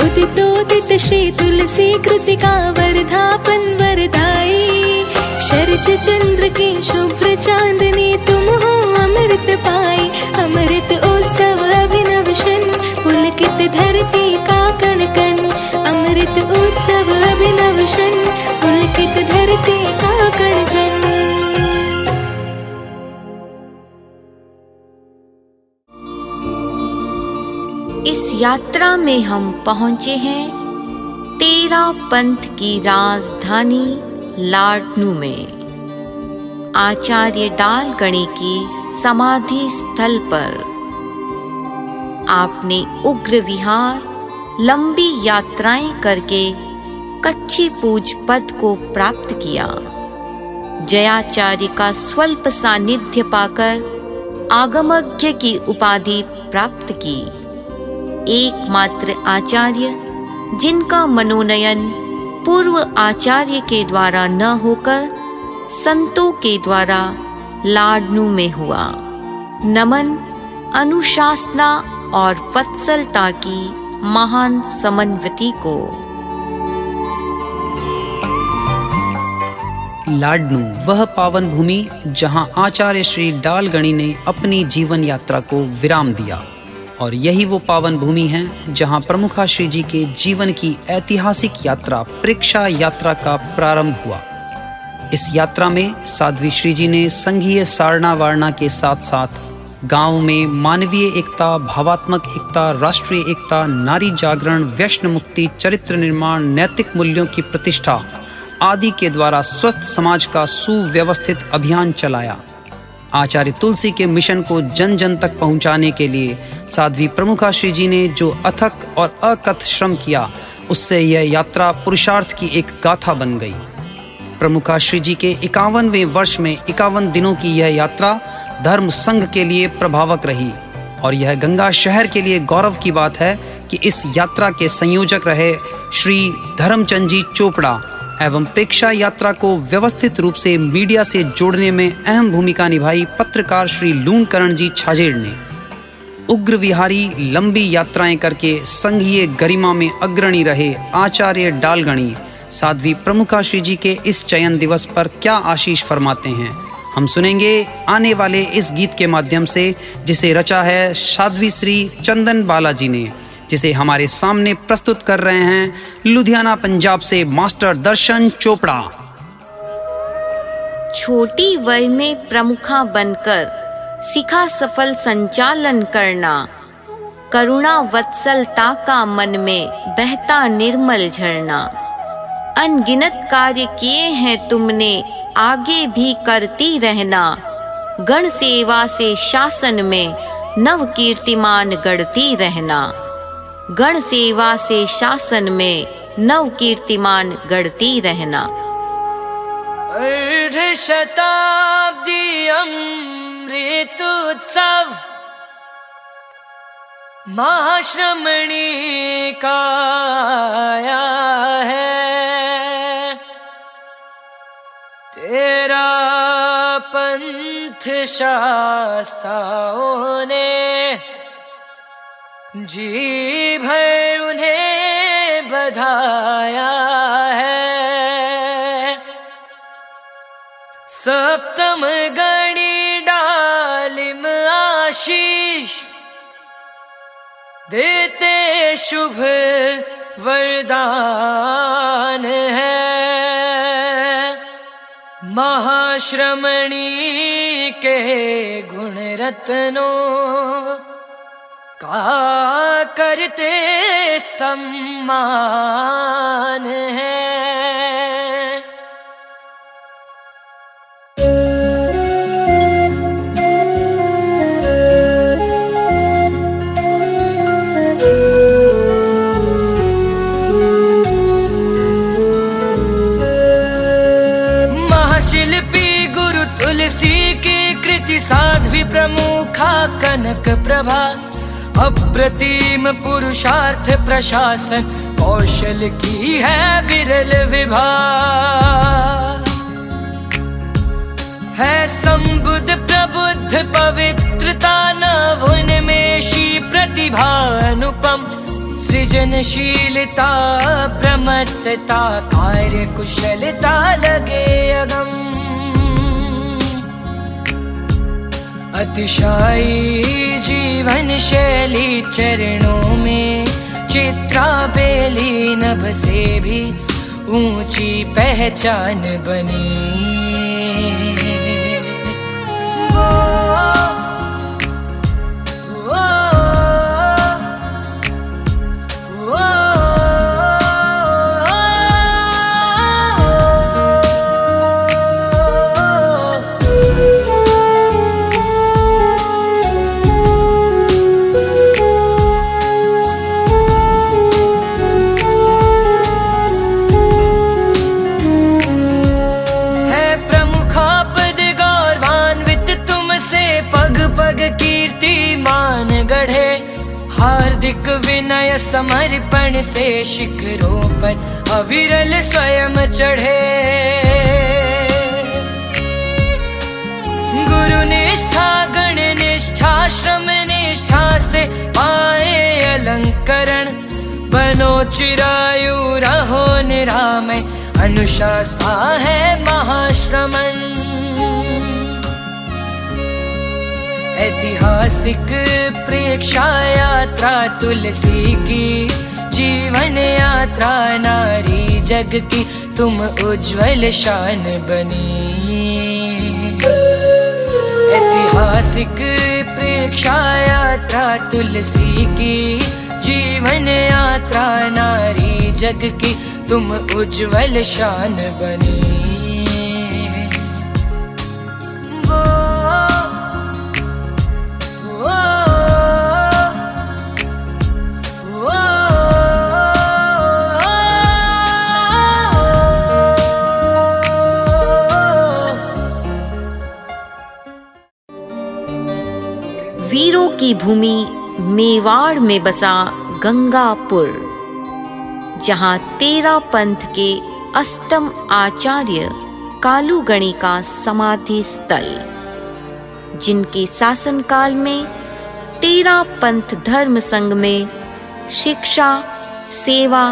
उदितोदित श्री तुलसी कृतिका वर्धापन वरदाई। शरज चंद्र की शुभ्र चांदनी तुम हो अमृत पाई। अमृत उत्सव अभिनव शन पुलकित धरती का कण कण। अमृत उत्सव अभिनव शन पुलकित धरती का कण कण। इस यात्रा में हम पहुंचे हैं तेरा पंथ की राजधानी लाडनू में आचार्य डालगणी की समाधि स्थल पर। आपने उग्र विहार, लंबी यात्राएं करके कच्ची पूज पद को प्राप्त किया। जयाचार्य का स्वल्प सानिध्य पाकर आगमज्ञ की उपाधि प्राप्त की। एकमात्र आचार्य जिनका मनोनयन पूर्व आचार्य के द्वारा न होकर संतों के द्वारा लाडनू में हुआ। नमन अनुशासना और वत्सलता की महान समन्विति को। लाडनू वह पावन भूमि जहां आचार्य श्री डालगणी ने अपनी जीवन यात्रा को विराम दिया, और यही वो पावन भूमि है जहां प्रमुखाश्री जी के जीवन की ऐतिहासिक यात्रा परीक्षा यात्रा का प्रारंभ हुआ। इस यात्रा में साध्वी श्री जी ने संघीय सारना वारणा के साथ साथ गांव में मानवीय एकता, भावात्मक एकता, राष्ट्रीय एकता, नारी जागरण, व्यसन मुक्ति, चरित्र निर्माण, नैतिक मूल्यों की प्रतिष्ठा आदि के द्वारा स्वस्थ समाज का सुव्यवस्थित अभियान चलाया। आचार्य तुलसी के मिशन को जन जन तक पहुंचाने के लिए साध्वी प्रमुखाश्री जी ने जो अथक और अकथ श्रम किया, उससे यह यात्रा पुरुषार्थ की एक गाथा बन गई। प्रमुखाश्री जी के 51वें वर्ष में 51 दिनों की यह यात्रा धर्म संघ के लिए प्रभावक रही, और यह गंगा शहर के लिए गौरव की बात है कि इस यात्रा के संयोजक रहे श्री धर्मचंद जी चोपड़ा एवं प्रेक्षा यात्रा को व्यवस्थित रूप से मीडिया से जोड़ने में अहम भूमिका निभाई पत्रकार श्री लूणकरण जी छाजेड़ ने। उग्र विहारी लंबी यात्राएं करके संघीय गरिमा में अग्रणी रहे आचार्य डालगणी साध्वी प्रमुखाश्री जी के इस चयन दिवस पर क्या आशीष फरमाते हैं, हम सुनेंगे आने वाले इस गीत के माध्यम से, जिसे रचा है साध्वी श्री चंदन बालाजी ने, जिसे हमारे सामने प्रस्तुत कर रहे हैं लुधियाना पंजाब से मास्टर दर्शन चोपड़ा। छोटी वय में प्रमुखा बनकर सीखा सफल संचालन करना। करुणा वत्सलता का मन में बहता निर्मल झरना। अनगिनत कार्य किए हैं तुमने, आगे भी करती रहना। गण सेवा से शासन में नव कीर्तिमान गढ़ती रहना। गण सेवा से शासन में नव कीर्तिमान गढ़ती रहना। अर्ध शताब्दी अमृत उत्सव महाश्रमणी का आया है। तेरा पंथ शास्त्राओं ने जी भर उन्हें बधाया है। सप्तम गणी डालिम आशीष देते शुभ वरदान है। महाश्रमणी के गुण रत्नों का करते सम्मान है। महाशिल्पी गुरु तुलसी की कृति साध्वी प्रमुखा कनक प्रभा। अप्रतिम पुरुषार्थ प्रशासन कौशल की है विरल विभा। है संबुद्ध प्रबुद्ध पवित्रता नव उन्मेषी प्रति सृजनशीलता प्रमत्तता कार्य कुशलता लगे अगम अतिशायी जीवन शैली चरणों में चित्रा बेली नभ से भी ऊंची पहचान बनी कीर्तिमान गढ़े हार्दिक विनय समर्पण से शिखरों पर अविरल स्वयं चढ़े गुरु निष्ठा गण निष्ठा श्रम निष्ठा से पाए अलंकरण बनो चिरायु रहो निरामय अनुशास्ता है महाश्रमण ऐतिहासिक प्रेक्षा यात्रा तुलसी की जीवन यात्रा नारी जग की तुम उज्जवल शान बनी ऐतिहासिक प्रेक्षा यात्रा तुलसी की जीवन यात्रा नारी जग की तुम उज्जवल शान बनी वीरों की भूमि मेवाड़ में बसा गंगापुर, जहां 13 पंथ के अष्टम आचार्य कालूगणी का समाधि स्थल, जिनके शासनकाल में 13 पंथ धर्म संघ में शिक्षा, सेवा,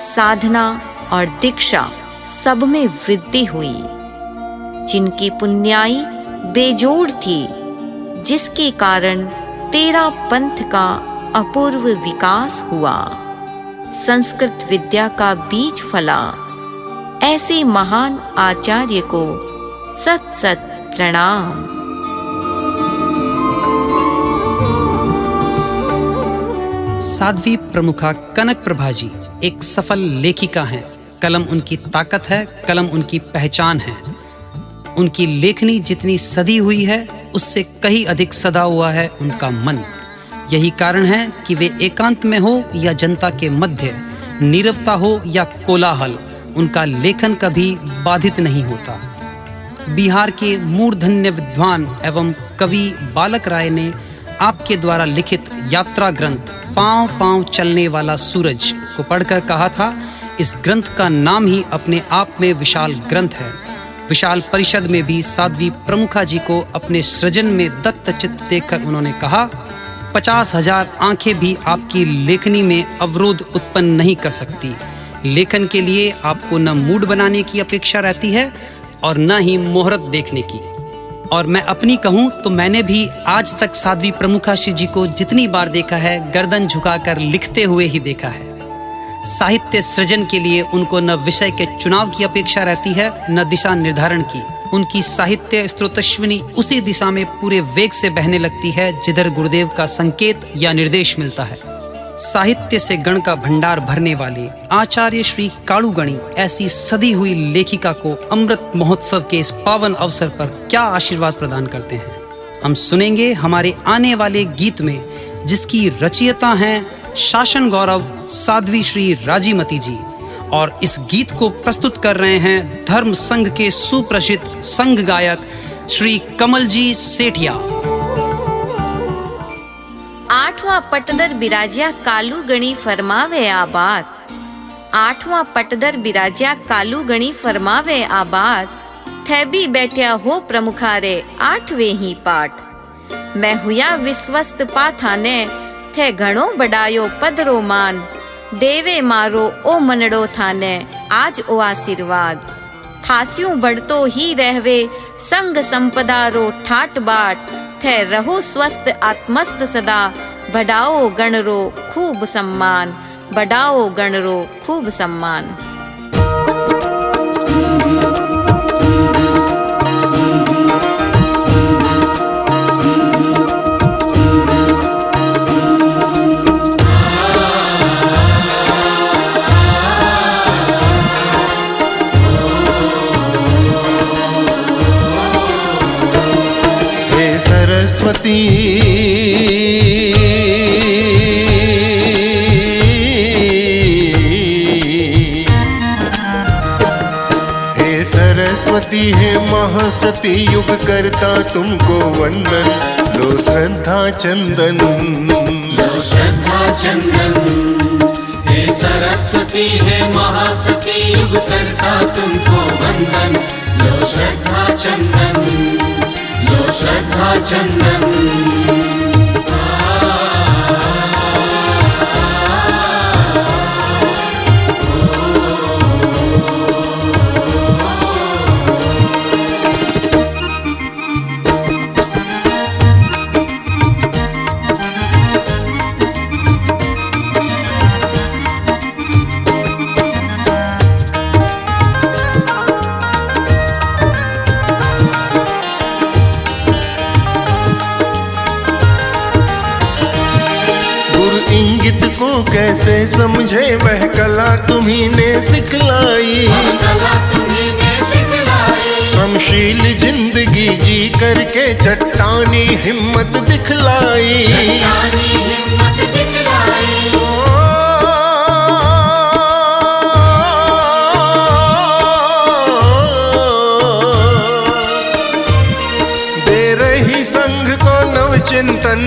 साधना और दीक्षा सब में वृद्धि हुई, जिनकी पुण्याई बेजोड़ थी, जिसके कारण 13 पंथ का अपूर्व विकास हुआ, संस्कृत विद्या का बीज फला। ऐसे महान आचार्य को सत सत प्रणाम। साध्वी प्रमुखा कनक प्रभा जी एक सफल लेखिका हैं। कलम उनकी ताकत है, कलम उनकी पहचान है। उनकी लेखनी जितनी सदी हुई है उससे कहीं अधिक सदा हुआ है उनका मन। यही कारण है कि वे एकांत में हो या जनता के मध्य, नीरवता हो या कोलाहल, उनका लेखन कभी बाधित नहीं होता। बिहार के मूर्धन्य विद्वान एवं कवि बालक राय ने आपके द्वारा लिखित यात्रा ग्रंथ पांव पांव चलने वाला सूरज को पढ़कर कहा था, इस ग्रंथ का नाम ही अपने आप में विशाल ग्रंथ है। विशाल परिषद में भी साध्वी प्रमुखा जी को अपने सृजन में दत्तचित्त देखकर उन्होंने कहा, 50,000 आंखें भी आपकी लेखनी में अवरोध उत्पन्न नहीं कर सकती। लेखन के लिए आपको न मूड बनाने की अपेक्षा रहती है और न ही मुहूर्त देखने की। और मैं अपनी कहूँ तो मैंने भी आज तक साध्वी प्रमुखा जी को जितनी बार देखा है, गर्दन झुकाकर लिखते हुए ही देखा है। साहित्य सृजन के लिए उनको न विषय के चुनाव की अपेक्षा रहती है, न दिशा निर्धारण की। उनकी साहित्य स्रोतस्विनी उसी दिशा में पूरे वेग से बहने लगती है जिधर गुरुदेव का संकेत या निर्देश मिलता है। साहित्य से गण का भंडार भरने वाले आचार्य श्री कालूगणी ऐसी सदी हुई लेखिका को अमृत महोत्सव के इस पावन अवसर पर क्या आशीर्वाद प्रदान करते हैं, हम सुनेंगे हमारे आने वाले गीत में, जिसकी रचयिता हैं शासन गौरव साध्वी श्री राजीमती जी। और इस गीत को प्रस्तुत कर रहे हैं धर्म संघ के सुप्रसिद्ध संघ गायक श्री कमल जी सेठिया। 8वां पटदर बिराजिया कालूगणी फरमावे आबाद। 8वां पटदर बिराजिया कालूगणी फरमावे आबाद। थे भी बैठया हो प्रमुखारे 8वें ही पाठ। मैं हुया विश्वस्त पाथाने थे घणो बडायो पदरो मान। देवे मारो ओ मनड़ो थाने आज ओ आशीर्वाद। थास्यूं बढ़तो ही रहवे संग संपदा रो ठाट बाट। थे रहो स्वस्थ आत्मस्त सदा बढ़ाओ गण रो खूब सम्मान। बढ़ाओ गण रो खूब सम्मान। सरस्वती हे सरस्वती हे महासती युग करता तुमको वंदन। लो श्रद्धा चंदन, लो श्रद्धा चंदन। हे सरस्वती हे महासती युग करता तुमको वंदन। लो श्रद्धा चंदन, लो श्रद्धा चंदन। इंगित को कैसे समझे वह कला तुम्ही ने सिखलाई। श्रमशील जिंदगी जी करके चट्टानी हिम्मत दिखलाई। दे रही संघ को नव चिंतन।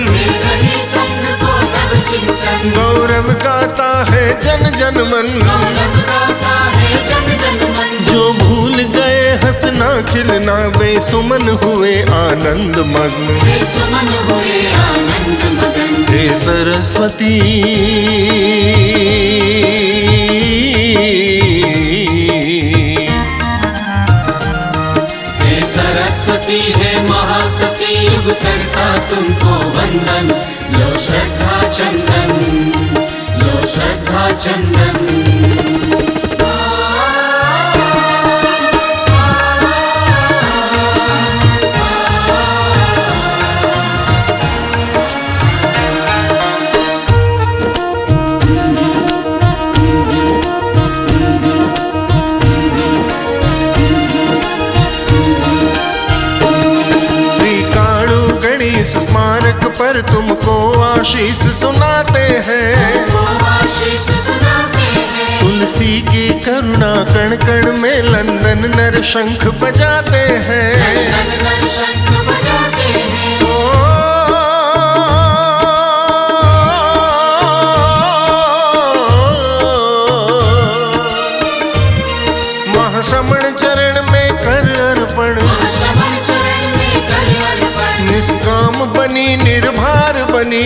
गौरव गाता है जन जन मन। जो भूल गए हंसना खिलना बेसुमन हुए आनंद मग्न। हे सरस्वती हे सरस्वती हे महासती युग करता तुमको वंदन। लो श्रद्धा चंदन, लो श्रद्धा चंदन। स्मारक पर तुमको आशीष सुनाते हैं। तुलसी की करुणा कण कण में लंदन नर शंख बजाते हैं। महाश्रमण चरण में कर अर्पण। निष्काम बनी निर्भर बनी।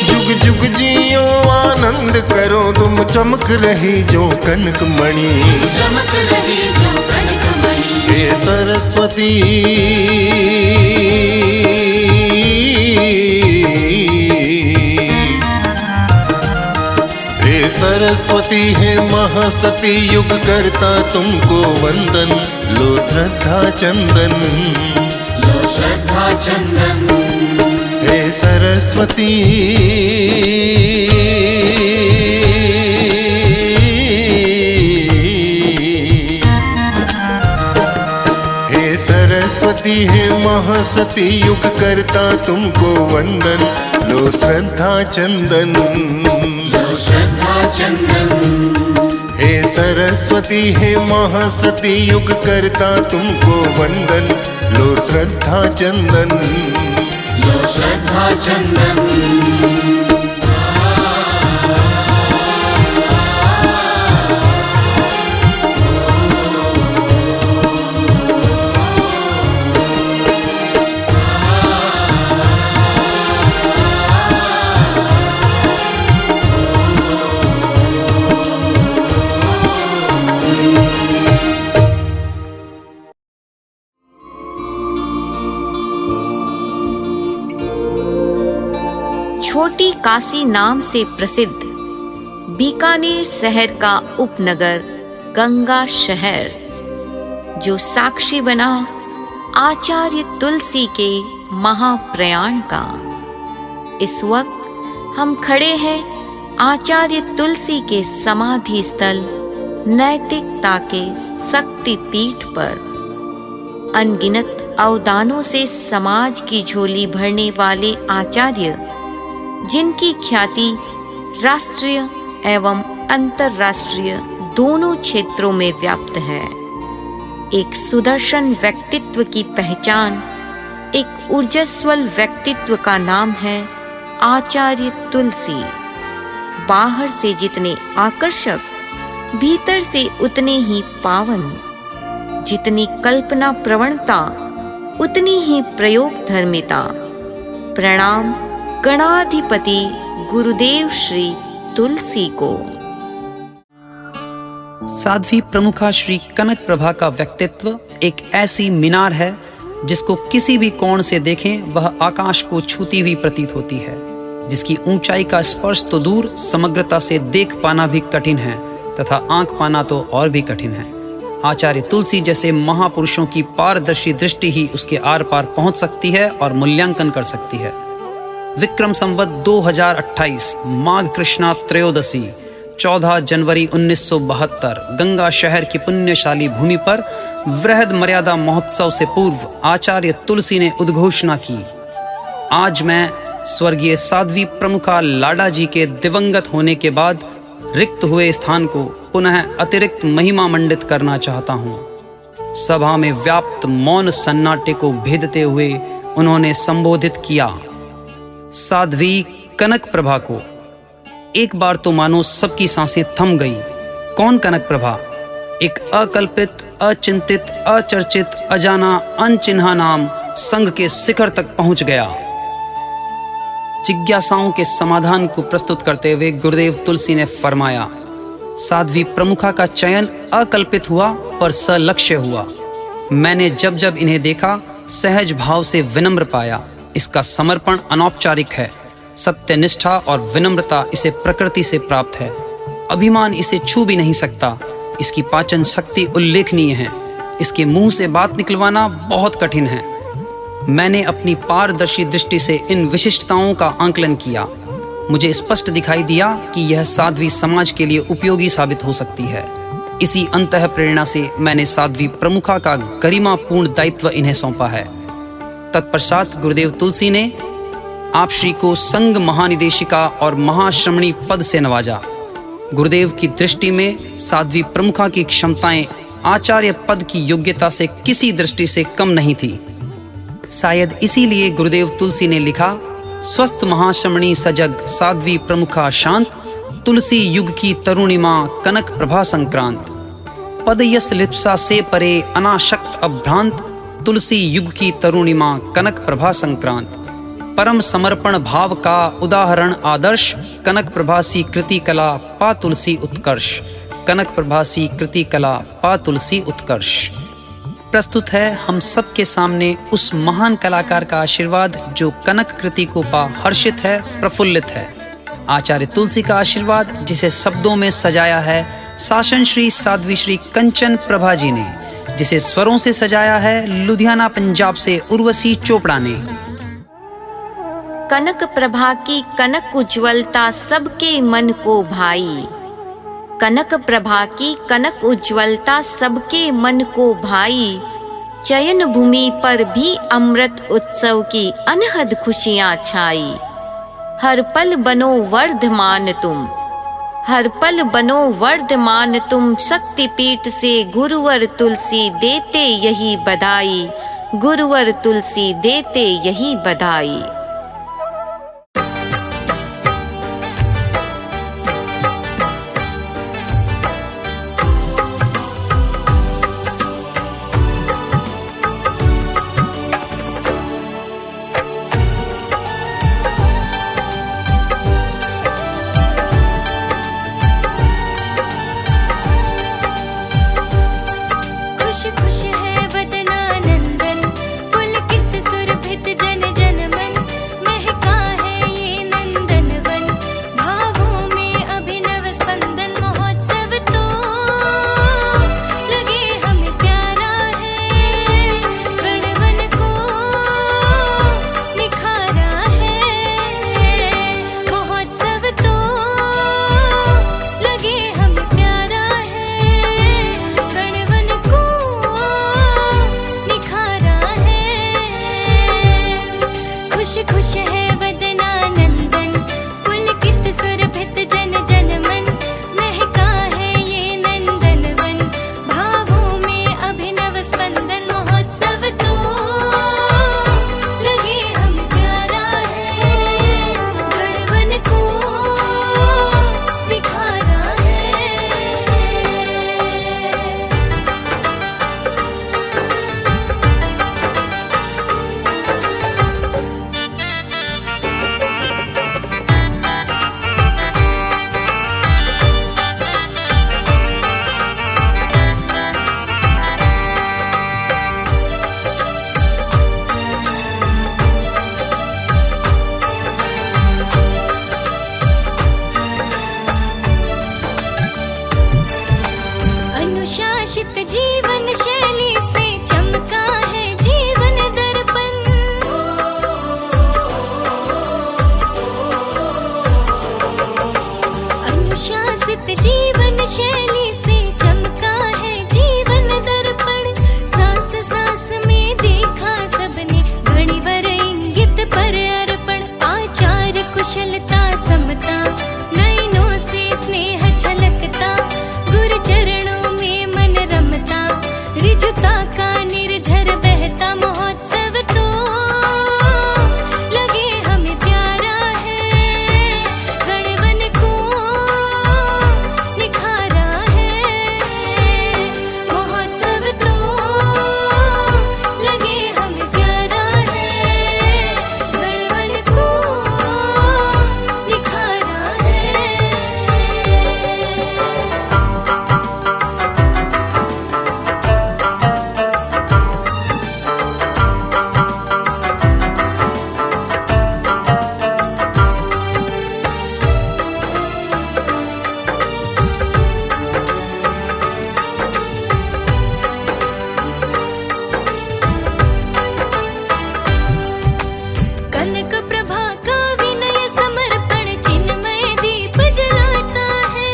जुग जुग जियो आनंद करो तुम चमक रही जो कनक मणि। हे सरस्वती हे सरस्वती हे महासती युग करता तुमको वंदन। लो श्रद्धा चंदन, लो श्रद्धा चंदन। हे सरस्वती हे सरस्वती हे महासती युग करता तुमको वंदन। लो श्रद्धा चंदन, लो श्रद्धा चंदन। हे सरस्वती हे महासती युग करता तुमको वंदन। लो श्रद्धा चंदन, लो श्रद्धा चंदन। छोटी काशी नाम से प्रसिद्ध बीकानेर शहर का उपनगर गंगा शहर, जो साक्षी बना आचार्य तुलसी के महाप्रयाण का। इस वक्त हम खड़े हैं आचार्य तुलसी के समाधि स्थल नैतिकता के शक्ति पीठ पर। अनगिनत अवदानों से समाज की झोली भरने वाले आचार्य, जिनकी ख्याति राष्ट्रीय एवं अंतर्राष्ट्रीय दोनों क्षेत्रों में व्याप्त है। एक सुदर्शन व्यक्तित्व की पहचान, एक ऊर्जस्वल व्यक्तित्व का नाम है आचार्य तुलसी। बाहर से जितने आकर्षक, भीतर से उतने ही पावन। जितनी कल्पना प्रवणता, उतनी ही प्रयोग धर्मिता। प्रणाम गणाधिपति गुरुदेव श्री तुलसी को। साध्वी प्रमुखा श्री कनक प्रभा का व्यक्तित्व एक ऐसी मीनार है जिसको किसी भी कोण से देखें वह आकाश को छूती हुई प्रतीत होती है, जिसकी ऊंचाई का स्पर्श तो दूर, समग्रता से देख पाना भी कठिन है तथा आंक पाना तो और भी कठिन है। आचार्य तुलसी जैसे महापुरुषों की पारदर्शी दृष्टि ही उसके आर पार पहुंच सकती है और मूल्यांकन कर सकती है। विक्रम संवत 2028 माघ कृष्णा त्रयोदशी 14 जनवरी 1972 गंगा शहर की पुण्यशाली भूमि पर वृहद मर्यादा महोत्सव से पूर्व आचार्य तुलसी ने उद्घोषणा की, आज मैं स्वर्गीय साध्वी प्रमुखा लाडा जी के दिवंगत होने के बाद रिक्त हुए स्थान को पुनः अतिरिक्त महिमा मंडित करना चाहता हूँ। सभा में व्याप्त मौन सन्नाटे को भेदते हुए उन्होंने संबोधित किया, साध्वी कनक प्रभा को। एक बार तो मानो सबकी सांसें थम गई। कौन कनक प्रभा? एक अकल्पित, अचिंतित, अचर्चित, अजाना, अनचिन्हा नाम संघ के शिखर तक पहुंच गया। जिज्ञासाओं के समाधान को प्रस्तुत करते हुए गुरुदेव तुलसी ने फरमाया, साध्वी प्रमुखा का चयन अकल्पित हुआ पर सलक्ष्य हुआ। मैंने जब जब इन्हें देखा सहज भाव से विनम्र पाया। इसका समर्पण अनौपचारिक है। सत्यनिष्ठा और विनम्रता इसे प्रकृति से प्राप्त है। अभिमान इसे छू भी नहीं सकता। इसकी पाचन शक्ति उल्लेखनीय है। इसके मुंह से बात निकलवाना बहुत कठिन है। मैंने अपनी पारदर्शी दृष्टि से इन विशिष्टताओं का आंकलन किया। मुझे स्पष्ट दिखाई दिया कि यह साध्वी समाज के लिए उपयोगी साबित हो सकती है। इसी अंतः प्रेरणा से मैंने साध्वी प्रमुखा का गरिमापूर्ण दायित्व इन्हें सौंपा है। तत्पश्चात गुरुदेव तुलसी ने आप श्री को संघ महानिदेशिका और महाश्रमणी पद से नवाजा। गुरुदेव की दृष्टि में साध्वी प्रमुखा की क्षमताएं आचार्य पद की योग्यता से किसी दृष्टि से कम नहीं थी। शायद इसीलिए गुरुदेव तुलसी ने लिखा, स्वस्थ महाश्रमणी सजग साध्वी प्रमुखा शांत, तुलसी युग की तरुणिमा कनक प्रभा संक्रांत। पद यस लिप्सा से परे अनाशक्त अभ्रांत, तुलसी युग की तरुणिमा कनक प्रभा संक्रांत। परम समर्पण भाव का उदाहरण आदर्श, कनक प्रभासी कृति कला पा तुलसी उत्कर्ष। कनक प्रभासी कृति कला पा तुलसी उत्कर्ष। प्रस्तुत है हम सबके सामने उस महान कलाकार का आशीर्वाद जो कनक कृति को पा हर्षित है, प्रफुल्लित है। आचार्य तुलसी का आशीर्वाद जिसे शब्दों में सजाया है शासन श्री साध्वी श्री कंचन प्रभा जी ने, जिसे स्वरों से सजाया है लुधियाना पंजाब से उर्वशी चोपड़ा ने। कनक प्रभा की कनक उज्ज्वलता सबके मन को भाई। कनक प्रभा की कनक उज्ज्वलता सबके मन को भाई। चयन भूमि पर भी अमृत उत्सव की अनहद खुशियां छाई। हर पल बनो वर्धमान तुम, हर पल बनो वर्धमान तुम। शक्तिपीठ से गुरुवर तुलसी देते यही बधाई, गुरुवर तुलसी देते यही बधाई। खुश खुश है वदना नंदन, पुलकित सुरभित जन जन मन। खुश है वदनानंदन, पुलकित सुरभित जन जन मन, महका है ये नंदनवन, भावों में अभिनव स्पंदन। महोत्सव तो लगे हम प्यारा है, गढ़वन को निखारा है। अनुशासित जीवन शैली से चमका है जीवन दर्पण, अनुशासित जीवन शैली से चमका है जीवन दर्पण। सांस सांस में देखा सबने घड़ीवर इंगित पर अर्पण, आचार कुशलता समता, नयनों से स्नेह झलकता, गुरु चरणों में मन रमता, ऋजुता का निर्झर बहता। महोत्सव तो लगे हमें प्यारा है, गढ़वन को निखारा है। महोत्सव तो लगे हमें प्यारा है, गढ़वन को निखारा है। कनक प्रभा का विनय समर्पण चिन्मय दीप जलाता है,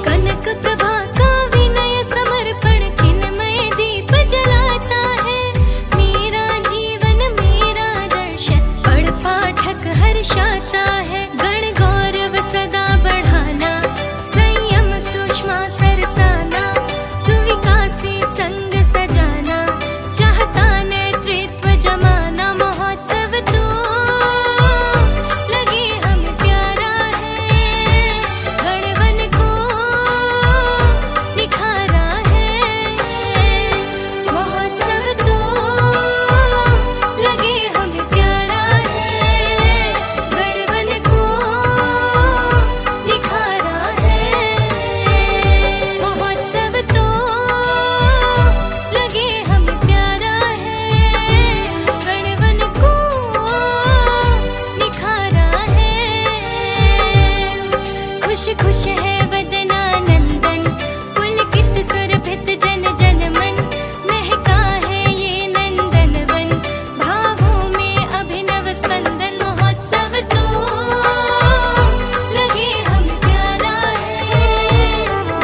कनक प्रभा का विनय समर्पण चिन्मय दीप जलाता है। मेरा जीवन मेरा दर्शन पढ़ पाठक हर्षाता है, गण गौरव सदा बढ़ाना, संयम सुषमा सरसाना, सुविकासी संग सजाना, चाहता नेतृत्व जमाना। महोत्सव तो लगे हमें प्यारा है, गढ़वन को निखारा है। महोत्सव तो लगे हमें प्यारा है, गढ़वन को निखारा है। महोत्सव तो लगे हमें प्यारा है, गढ़वन को निखारा है। खुश खुश है वदनानंदन, पुलकित सुरभित जन जन मन, महका है ये नंदनवन, भावों में अभिनव स्पंदन। महोत्सव तो लगे हमें प्यारा है,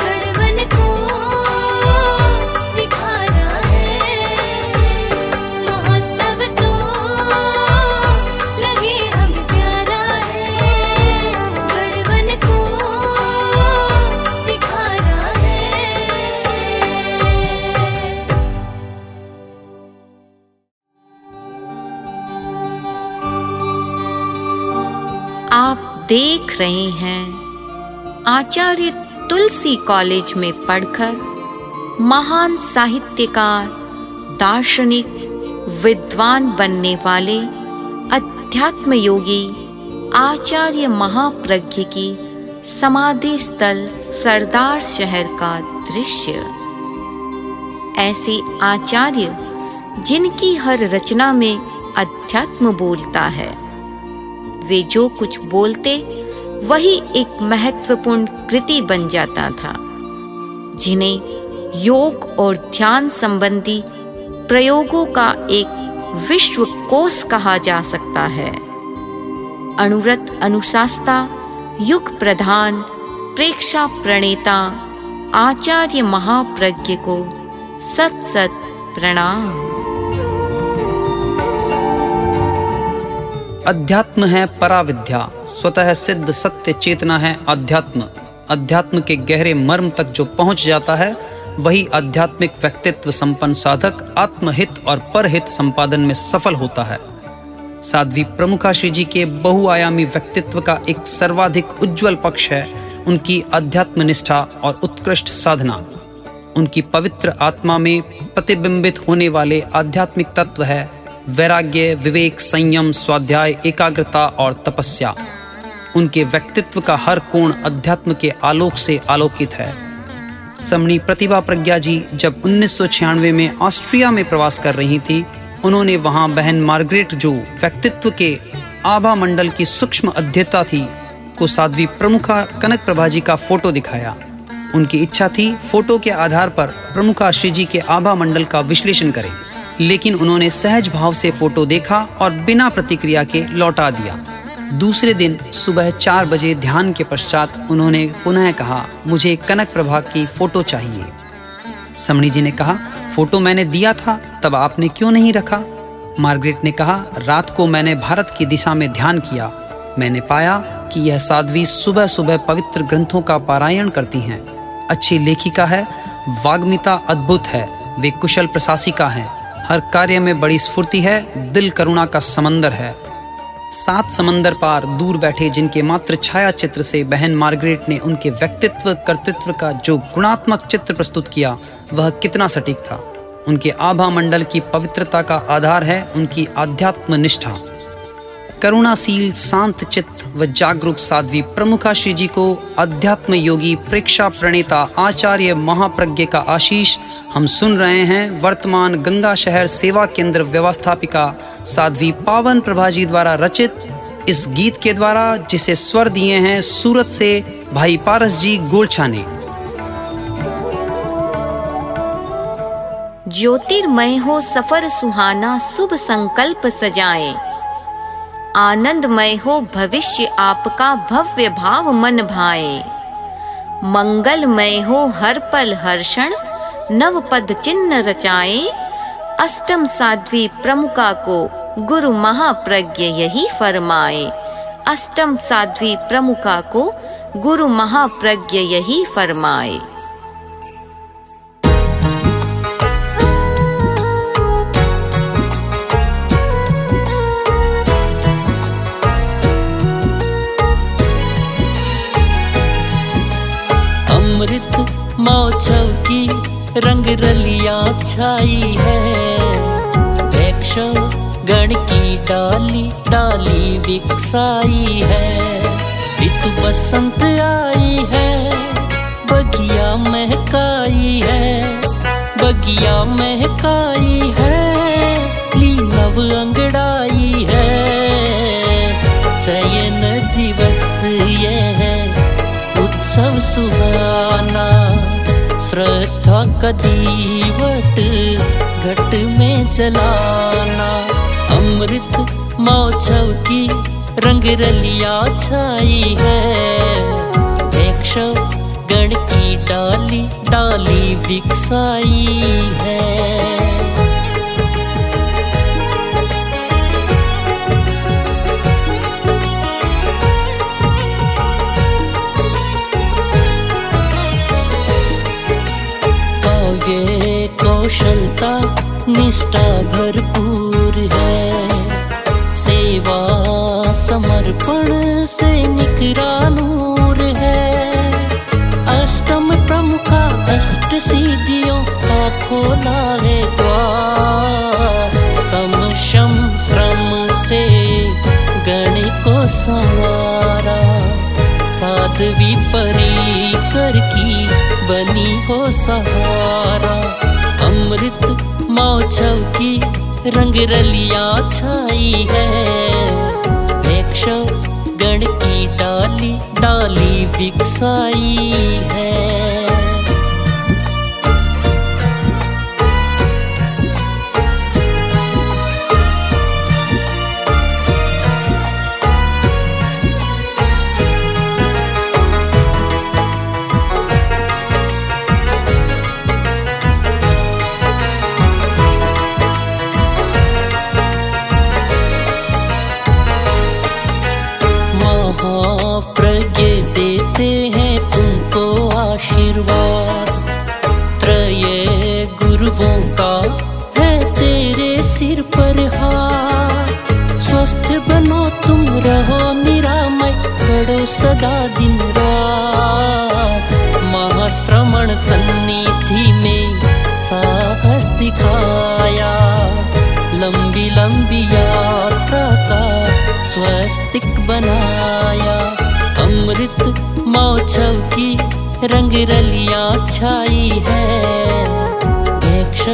गढ़वन को निखारा है। महोत्सव तो लगे हमें प्यारा है, गढ़वन को निखारा है। आप देख रहे हैं आचार्य तुलसी कॉलेज में पढ़कर महान साहित्यकार, दार्शनिक, विद्वान बनने वाले अध्यात्म योगी आचार्य महाप्रज्ञ की समाधि स्थल सरदार शहर का दृश्य। ऐसे आचार्य जिनकी हर रचना में अध्यात्म बोलता है, वे जो कुछ बोलते वही एक महत्वपूर्ण कृति बन जाता था, जिन्हें योग और ध्यान संबंधी प्रयोगों का एक विश्व कोश कहा जा सकता है। अनुव्रत अनुशास्ता, युग प्रधान, प्रेक्षा प्रणेता आचार्य महाप्रज्ञ को सत सत प्रणाम। अध्यात्म है पराविद्या, स्वतः सिद्ध सत्य चेतना है अध्यात्म। अध्यात्म के गहरे मर्म तक जो पहुंच जाता है वही आध्यात्मिक व्यक्तित्व संपन्न साधक आत्महित और परहित संपादन में सफल होता है। साध्वी प्रमुखा श्री जी के बहुआयामी व्यक्तित्व का एक सर्वाधिक उज्जवल पक्ष है उनकी अध्यात्म निष्ठा और उत्कृष्ट साधना। उनकी पवित्र आत्मा में प्रतिबिंबित होने वाले आध्यात्मिक तत्व है वैराग्य, विवेक, संयम, स्वाध्याय, एकाग्रता और तपस्या। उनके व्यक्तित्व का हर कोण अध्यात्म के आलोक से आलोकित है। समणी प्रतिभा प्रज्ञा जी जब 1996 में ऑस्ट्रिया में प्रवास कर रही थी, उन्होंने वहां बहन मार्गरेट, जो व्यक्तित्व के आभा मंडल की सूक्ष्म अध्येता थी, को साध्वी प्रमुखा कनक प्रभा जी का फोटो दिखाया। उनकी इच्छा थी फोटो के आधार पर प्रमुखा श्री जी के आभा मंडल का विश्लेषण करें, लेकिन उन्होंने सहज भाव से फोटो देखा और बिना प्रतिक्रिया के लौटा दिया। दूसरे दिन सुबह 4 बजे ध्यान के पश्चात उन्होंने पुनः कहा, मुझे कनक प्रभा की फोटो चाहिए। समणी जी ने कहा, फोटो मैंने दिया था, तब आपने क्यों नहीं रखा? मार्गरेट ने कहा, रात को मैंने भारत की दिशा में ध्यान किया। मैंने पाया कि यह साध्वी सुबह सुबह पवित्र ग्रंथों का पारायण करती हैं। अच्छी लेखिका है, वाग्मिता अद्भुत है, वे कुशल प्रशासिका हैं, हर कार्य में बड़ी स्फूर्ति है, दिल करुणा का समंदर है। 7 समंदर पार दूर बैठे जिनके मात्र छाया चित्र से बहन मार्गरेट ने उनके व्यक्तित्व कर्तृत्व का जो गुणात्मक चित्र प्रस्तुत किया, वह कितना सटीक था। उनके आभा मंडल की पवित्रता का आधार है उनकी आध्यात्म निष्ठा। करुणाशील, शांत चित्त व जागरूक साध्वी प्रमुखा श्री जी को अध्यात्म योगी, प्रेक्षा प्रणेता, आचार्य महाप्रज्ञ का आशीष हम सुन रहे हैं वर्तमान गंगा शहर सेवा केंद्र व्यवस्थापिका साध्वी पावन प्रभा जी द्वारा रचित इस गीत के द्वारा, जिसे स्वर दिए हैं सूरत से भाई पारस जी गोलछा ने। ज्योतिर्मय हो सफर सुहाना, शुभ संकल्प सजाएं। आनंदमय हो भविष्य आपका, भव्य भाव मन भाए। मंगलमय हो हर पल हर क्षण, नव पद चिन्ह रचाए। अष्टम साध्वी प्रमुखा को गुरु महाप्रज्ञ यही फरमाए। अष्टम साध्वी प्रमुखा को गुरु महाप्रज्ञ यही फरमाए। अमृत महोत्सव की रंग रलियां छाई है। वृक्ष गण की डाली डाली विकसाई है। ऋतु बसंत आई है, बगिया महकाई है। बगिया महकाई है, ली नव अंगड़ाई है। चयन दिवस ये है उत्सव सुहाना। श्रद्धा का दीवट घट में जलाना। अमृत महोत्सव की रंग रलियां छाई है। वृक्ष गण की डाली डाली विकसाई है। कौशलता निष्ठा भरपूर है। सेवा समर्पण से निकरा नूर है। अष्टम प्रमुखा अष्ट सिद्धियों का खोला है द्वार। समशम श्रम से गण को संवारा। साध्वी परिकर की बनी हो सहारा। अमृत महोत्सव की रंग रलियां छाई है। वृक्ष गण की डाली डाली विकसाई है। साधुओं का है तेरे सिर पर हाथ। स्वस्थ बनो तुम रहो निरामय, पढ़ो सदा दिन रात। महाश्रमण सन्निधि में साहस दिखाया, लंबी लंबी यात्रा का स्वस्तिक बनाया। अमृत महोत्सव की रंग रलियां छाई है, वृक्ष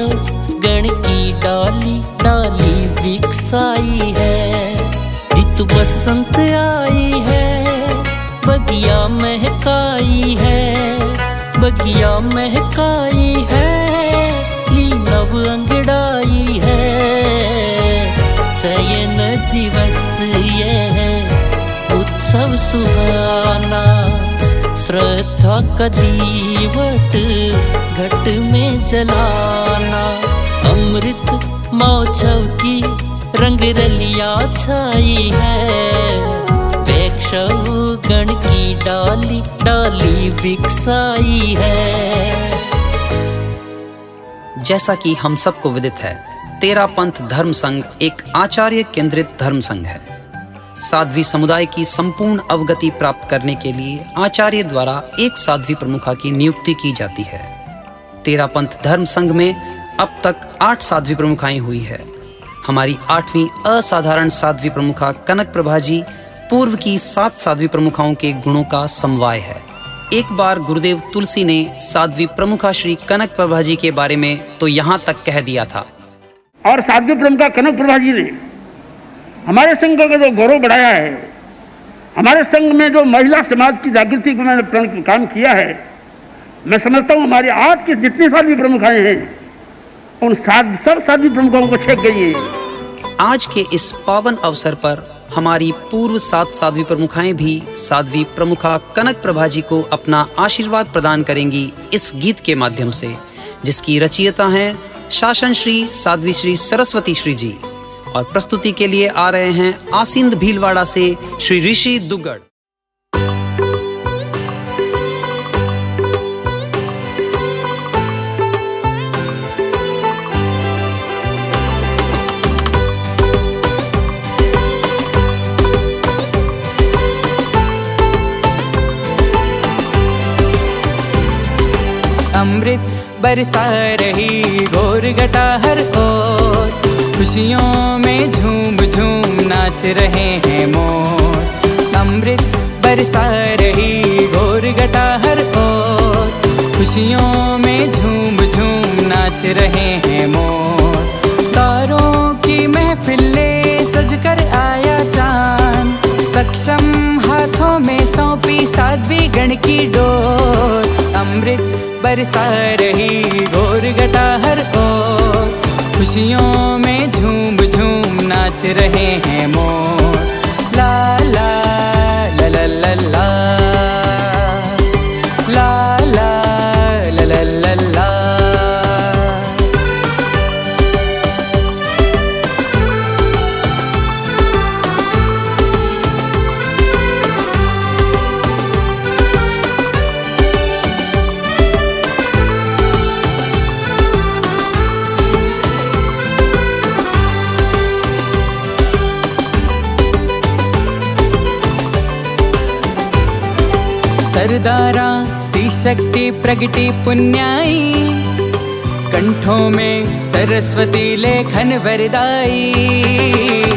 गण की डाली डाली विकसाई है। ऋतु बसंत आई है, बगिया महकाई है, बगिया महकाई है, ली नव अंगड़ाई है। चयन दिवस ये है उत्सव सुहाना, श्रद्धा का दीवट घट में जलाना। अमृत महोत्सव की रंग रलियां छाई है, वैक्षव गण की डाली डाली विकसाई है। जैसा कि हम सबको विदित है, तेरा पंथ धर्म संघ एक आचार्य केंद्रित धर्म संघ है। साध्वी समुदाय की संपूर्ण अवगति प्राप्त करने के लिए आचार्य द्वारा एक साध्वी प्रमुखा की नियुक्ति की जाती है। तेरा पंथ धर्म संघ में अब तक 8 साध्वी प्रमुखाएं हुई है। हमारी 8वीं असाधारण साध्वी प्रमुखा कनक प्रभा जी पूर्व की 7 साध्वी प्रमुखाओं के गुणों का समवाय है। एक बार गुरुदेव तुलसी ने साध्वी प्रमुखा श्री कनक प्रभा जी के बारे में तो यहाँ तक कह दिया था, और साध्वी प्रमुखा कनक प्रभा जी ने हमारे संघ का जो गौरव बढ़ाया है, हमारे संघ में जो महिला समाज की जागृति को मैंने काम किया है, मैं समझता हूँ हमारी आज की जितनी साध्वी प्रमुखाएं हैं उन सब साध्वी प्रमुखाओं को छेक गई है। आज के इस पावन अवसर पर हमारी पूर्व 7 साध्वी प्रमुखाएं भी साध्वी प्रमुखा कनक प्रभा जी को अपना आशीर्वाद प्रदान करेंगी इस गीत के माध्यम से, जिसकी रचयिता हैं शासन श्री साध्वी श्री सरस्वती श्री जी। और प्रस्तुति के लिए आ रहे हैं आसिंद भीलवाड़ा से श्री ऋषि दुग्गड़। अमृत बरसा रही घोर घटा हर ओर, खुशियों में झूम झूम नाच रहे हैं मोर। अमृत बरसा रही घोर घटा हर ओर, खुशियों में झूम झूम नाच रहे हैं मोर। तारों की महफिल ले सज कर आया चांद, सक्षम हाथों में सौंपी साध्वी गण की डोर। अमृत बरसा रही घोर घटा हर ओर, खुशियों में झूम झूम नाच रहे हैं मोर। ला ला ला ला ला ला ला ला ला ला ला ला। सरदारा सी शक्ति प्रगति पुण्याई, कंठों में सरस्वती लेखन वरदाई।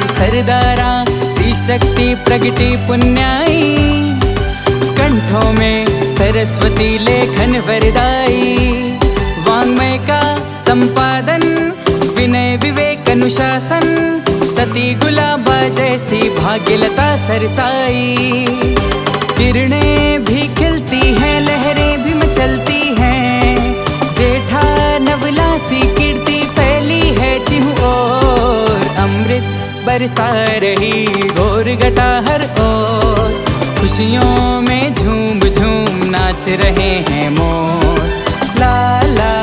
सरदारा सी शक्ति प्रगति पुण्याई, कंठों में सरस्वती लेखन वरदाई। वाङ्मय का संपादन, विनय विवेक अनुशासन, सती गुलाबा जैसी भाग्यलता सरसाई। किरणें भी खिलती हैं, लहरें भी मचलती हैं, जेठा नवलासी कीर्ति फैली है चिहु ओर। अमृत बरसा रही घोर घटा हर ओर, खुशियों में झूम झूम नाच रहे हैं मोर। ला ला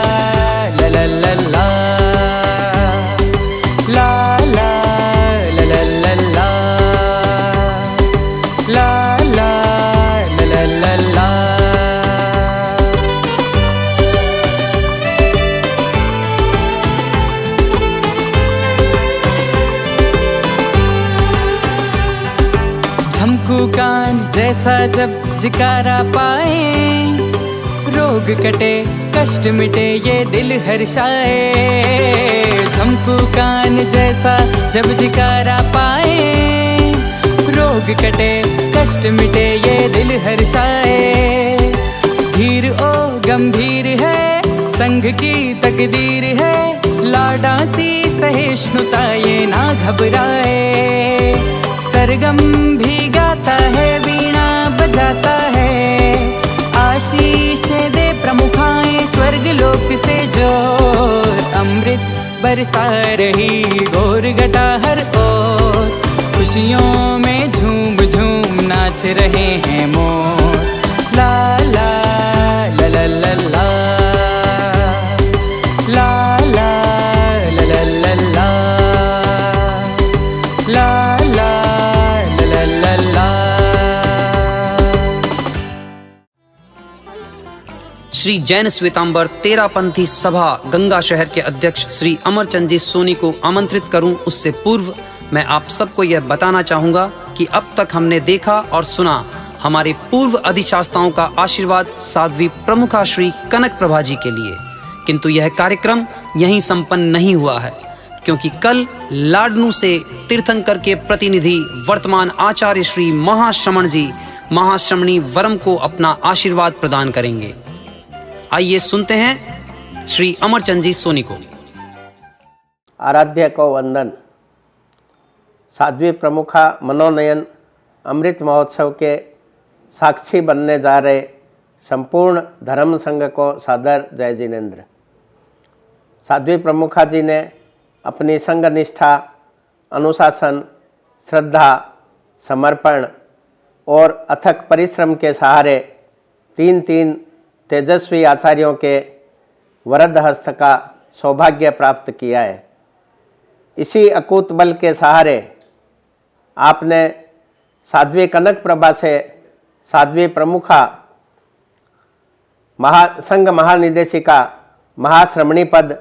ला ला ला ला ला ला ला ला ला ला ला ला ला ला ला। जैसा जब जिकारा पाए, रोग कटे कष्ट मिटे ये दिल हर्षाए। झमकू कान जैसा जब जिकारा पाए, रोग कटे कष्ट मिटे ये दिल हर्षाए। धीर ओ गंभीर है संग की तकदीर है, लाडा सी सहिष्णुता ये ना घबराए। सरगम भी गाता है वीणा बजाता है, आशीष दे प्रमुखाएं स्वर्ग लोक से जो। अमृत बरसा रही घोर घटा हर ओर, खुशियों में झूम झूम नाच रहे हैं मोर। ला ला ला ला ला ला ला ला ला ला ला ला ला ला ला ला। श्री जैन श्वेतांबर तेरापंथी सभा गंगा शहर के अध्यक्ष श्री अमरचंद जी सोनी को आमंत्रित करूं, उससे पूर्व मैं आप सबको यह बताना चाहूंगा कि अब तक हमने देखा और सुना हमारे पूर्व अधिशास्ताओं का आशीर्वाद साध्वी प्रमुखा श्री कनक प्रभा जी के लिए, किंतु यह कार्यक्रम यहीं संपन्न नहीं हुआ है, क्योंकि कल लाडनू से तीर्थंकर के प्रतिनिधि वर्तमान आचार्य श्री महाश्रमण जी महाश्रमणी वरम को अपना आशीर्वाद प्रदान करेंगे। आइए सुनते हैं श्री अमरचंद जी सोनी को। आराध्य को वंदन। साध्वी प्रमुखा मनोनयन अमृत महोत्सव के साक्षी बनने जा रहे संपूर्ण धर्म संघ को सादर जय जिनेन्द्र। साध्वी प्रमुखा जी ने अपनी संघ निष्ठा, अनुशासन, श्रद्धा, समर्पण और अथक परिश्रम के सहारे तीन तेजस्वी आचार्यों के वरद हस्त का सौभाग्य प्राप्त किया है। इसी अकूत बल के सहारे आपने साध्वी कनक प्रभा से साध्वी प्रमुखा संघ महानिदेशिका महाश्रमणी पद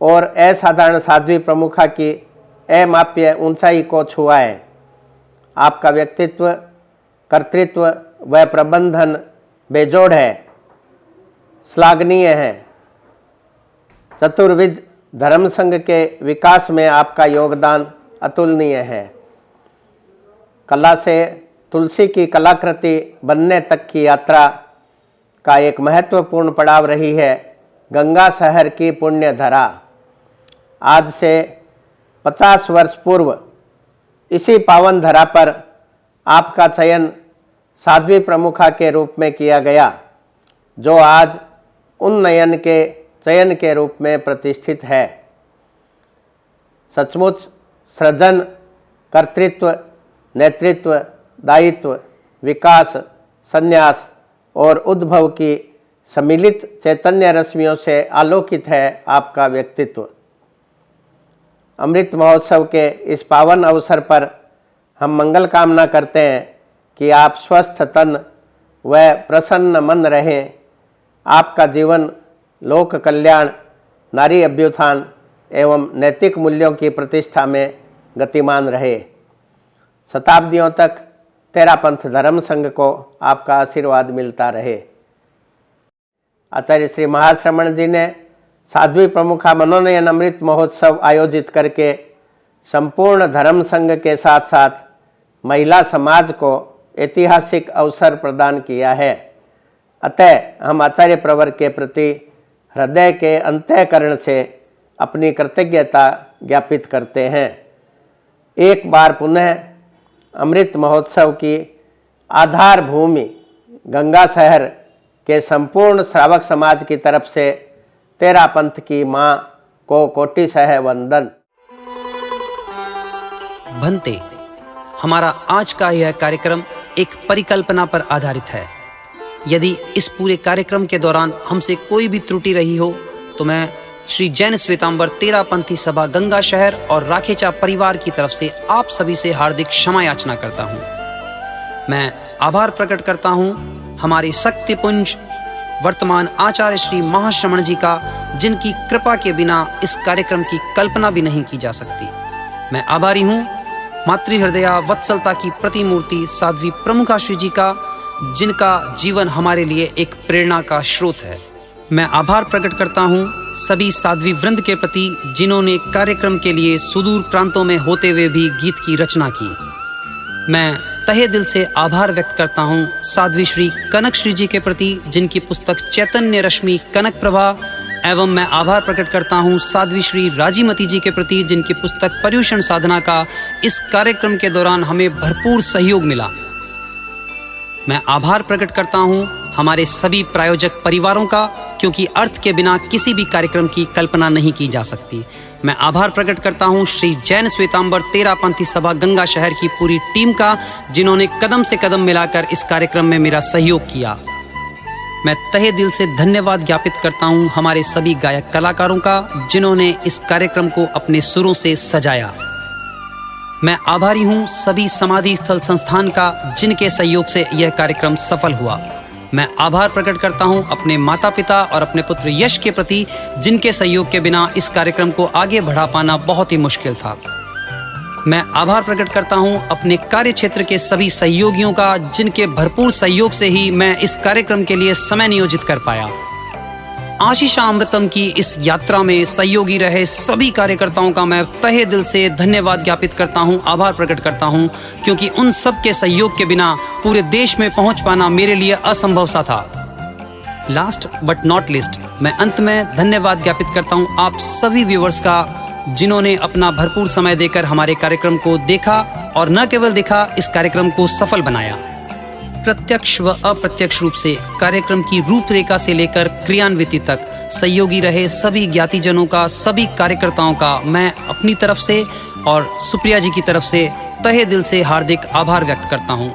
और असाधारण साध्वी प्रमुखा की अमाप्य ऊंचाई को छुआ है। आपका व्यक्तित्व, कर्तृत्व व प्रबंधन बेजोड़ है, श्लाघनीय है। चतुर्विध धर्म संघ के विकास में आपका योगदान अतुलनीय है। कला से तुलसी की कलाकृति बनने तक की यात्रा का एक महत्वपूर्ण पड़ाव रही है गंगा शहर की पुण्य धरा। आज से 50 वर्ष पूर्व इसी पावन धरा पर आपका चयन साध्वी प्रमुखा के रूप में किया गया, जो आज उन्नयन के चयन के रूप में प्रतिष्ठित है। सचमुच सृजन, कर्तृत्व, नेतृत्व, दायित्व, विकास, संन्यास और उद्भव की सम्मिलित चैतन्य रश्मियों से आलोकित है आपका व्यक्तित्व। अमृत महोत्सव के इस पावन अवसर पर हम मंगल कामना करते हैं कि आप स्वस्थ तन व प्रसन्न मन रहें। आपका जीवन लोक कल्याण, नारी अभ्युत्थान एवं नैतिक मूल्यों की प्रतिष्ठा में गतिमान रहे। शताब्दियों तक तेरापंथ धर्म संघ को आपका आशीर्वाद मिलता रहे। आचार्य श्री महाश्रमण जी ने साध्वी प्रमुखा मनोनयन अमृत महोत्सव आयोजित करके संपूर्ण धर्म संघ के साथ साथ महिला समाज को ऐतिहासिक अवसर प्रदान किया है। अतः हम आचार्य प्रवर के प्रति हृदय के अंतःकरण से अपनी कृतज्ञता ज्ञापित करते हैं। एक बार पुनः अमृत महोत्सव की आधार भूमि गंगा शहर के संपूर्ण श्रावक समाज की तरफ से तेरापंथ की माँ को कोटिशः वंदन। भंते, हमारा आज का यह कार्यक्रम एक परिकल्पना पर आधारित है। यदि इस पूरे कार्यक्रम के दौरान हमसे कोई भी त्रुटि रही हो तो मैं श्री जैन श्वेतांबर तेरापंथी सभा गंगा शहर और राखेचा परिवार की तरफ से आप सभी से हार्दिक क्षमा याचना करता हूँ। मैं आभार प्रकट करता हूँ हमारे शक्तिपुंज वर्तमान आचार्य श्री महाश्रमण जी का, जिनकी कृपा के बिना इस कार्यक्रम की कल्पना भी नहीं की जा सकती। मैं आभारी हूँ मातृ हृदया वत्सलता की प्रतिमूर्ति साध्वी प्रमुखाश्री जी का, जिनका जीवन हमारे लिए एक प्रेरणा का स्रोत है। मैं आभार प्रकट करता हूँ सभी साध्वी वृंद के प्रति जिन्होंने कार्यक्रम के लिए सुदूर प्रांतों में होते हुए भी गीत की रचना की। मैं तहे दिल से आभार व्यक्त करता हूँ साध्वी श्री कनक श्री जी के प्रति, जिनकी पुस्तक चैतन्य रश्मि कनक प्रभा, एवं मैं आभार प्रकट करता हूँ साध्वी श्री राजीमती जी के प्रति, जिनकी पुस्तक पर्युषण साधना का इस कार्यक्रम के दौरान हमें भरपूर सहयोग मिला। मैं आभार प्रकट करता हूँ हमारे सभी प्रायोजक परिवारों का, क्योंकि अर्थ के बिना किसी भी कार्यक्रम की कल्पना नहीं की जा सकती। मैं आभार प्रकट करता हूँ श्री जैन श्वेतांबर तेरापंथी सभा गंगा शहर की पूरी टीम का, जिन्होंने कदम से कदम मिलाकर इस कार्यक्रम में मेरा सहयोग किया। मैं तहे दिल से धन्यवाद ज्ञापित करता हूँ हमारे सभी गायक कलाकारों का, जिन्होंने इस कार्यक्रम को अपने सुरों से सजाया। मैं आभारी हूँ सभी समाधि स्थल संस्थान का, जिनके सहयोग से यह कार्यक्रम सफल हुआ। मैं आभार प्रकट करता हूँ अपने माता पिता और अपने पुत्र यश के प्रति, जिनके सहयोग के बिना इस कार्यक्रम को आगे बढ़ा पाना बहुत ही मुश्किल था। मैं आभार प्रकट करता हूँ अपने कार्य क्षेत्र के सभी सहयोगियों का, जिनके भरपूर सहयोग से ही मैं इस कार्यक्रम के लिए समय नियोजित कर पाया। आशीषा अमृतम की इस यात्रा में सहयोगी रहे सभी कार्यकर्ताओं का मैं तहे दिल से धन्यवाद ज्ञापित करता हूं, आभार प्रकट करता हूं, क्योंकि उन सब के सहयोग के बिना पूरे देश में पहुंच पाना मेरे लिए असंभव सा था। लास्ट बट नॉट लिस्ट, मैं अंत में धन्यवाद ज्ञापित करता हूं आप सभी व्यूअर्स का, जिन्होंने अपना भरपूर समय देकर हमारे कार्यक्रम को देखा और न केवल देखा, इस कार्यक्रम को सफल बनाया। प्रत्यक्ष व अप्रत्यक्ष रूप से कार्यक्रम की रूपरेखा से लेकर क्रियान्विति तक सहयोगी रहे सभी ज्ञातिजनों का, सभी कार्यकर्ताओं का मैं अपनी तरफ से और सुप्रिया जी की तरफ से तहे दिल से हार्दिक आभार व्यक्त करता हूँ।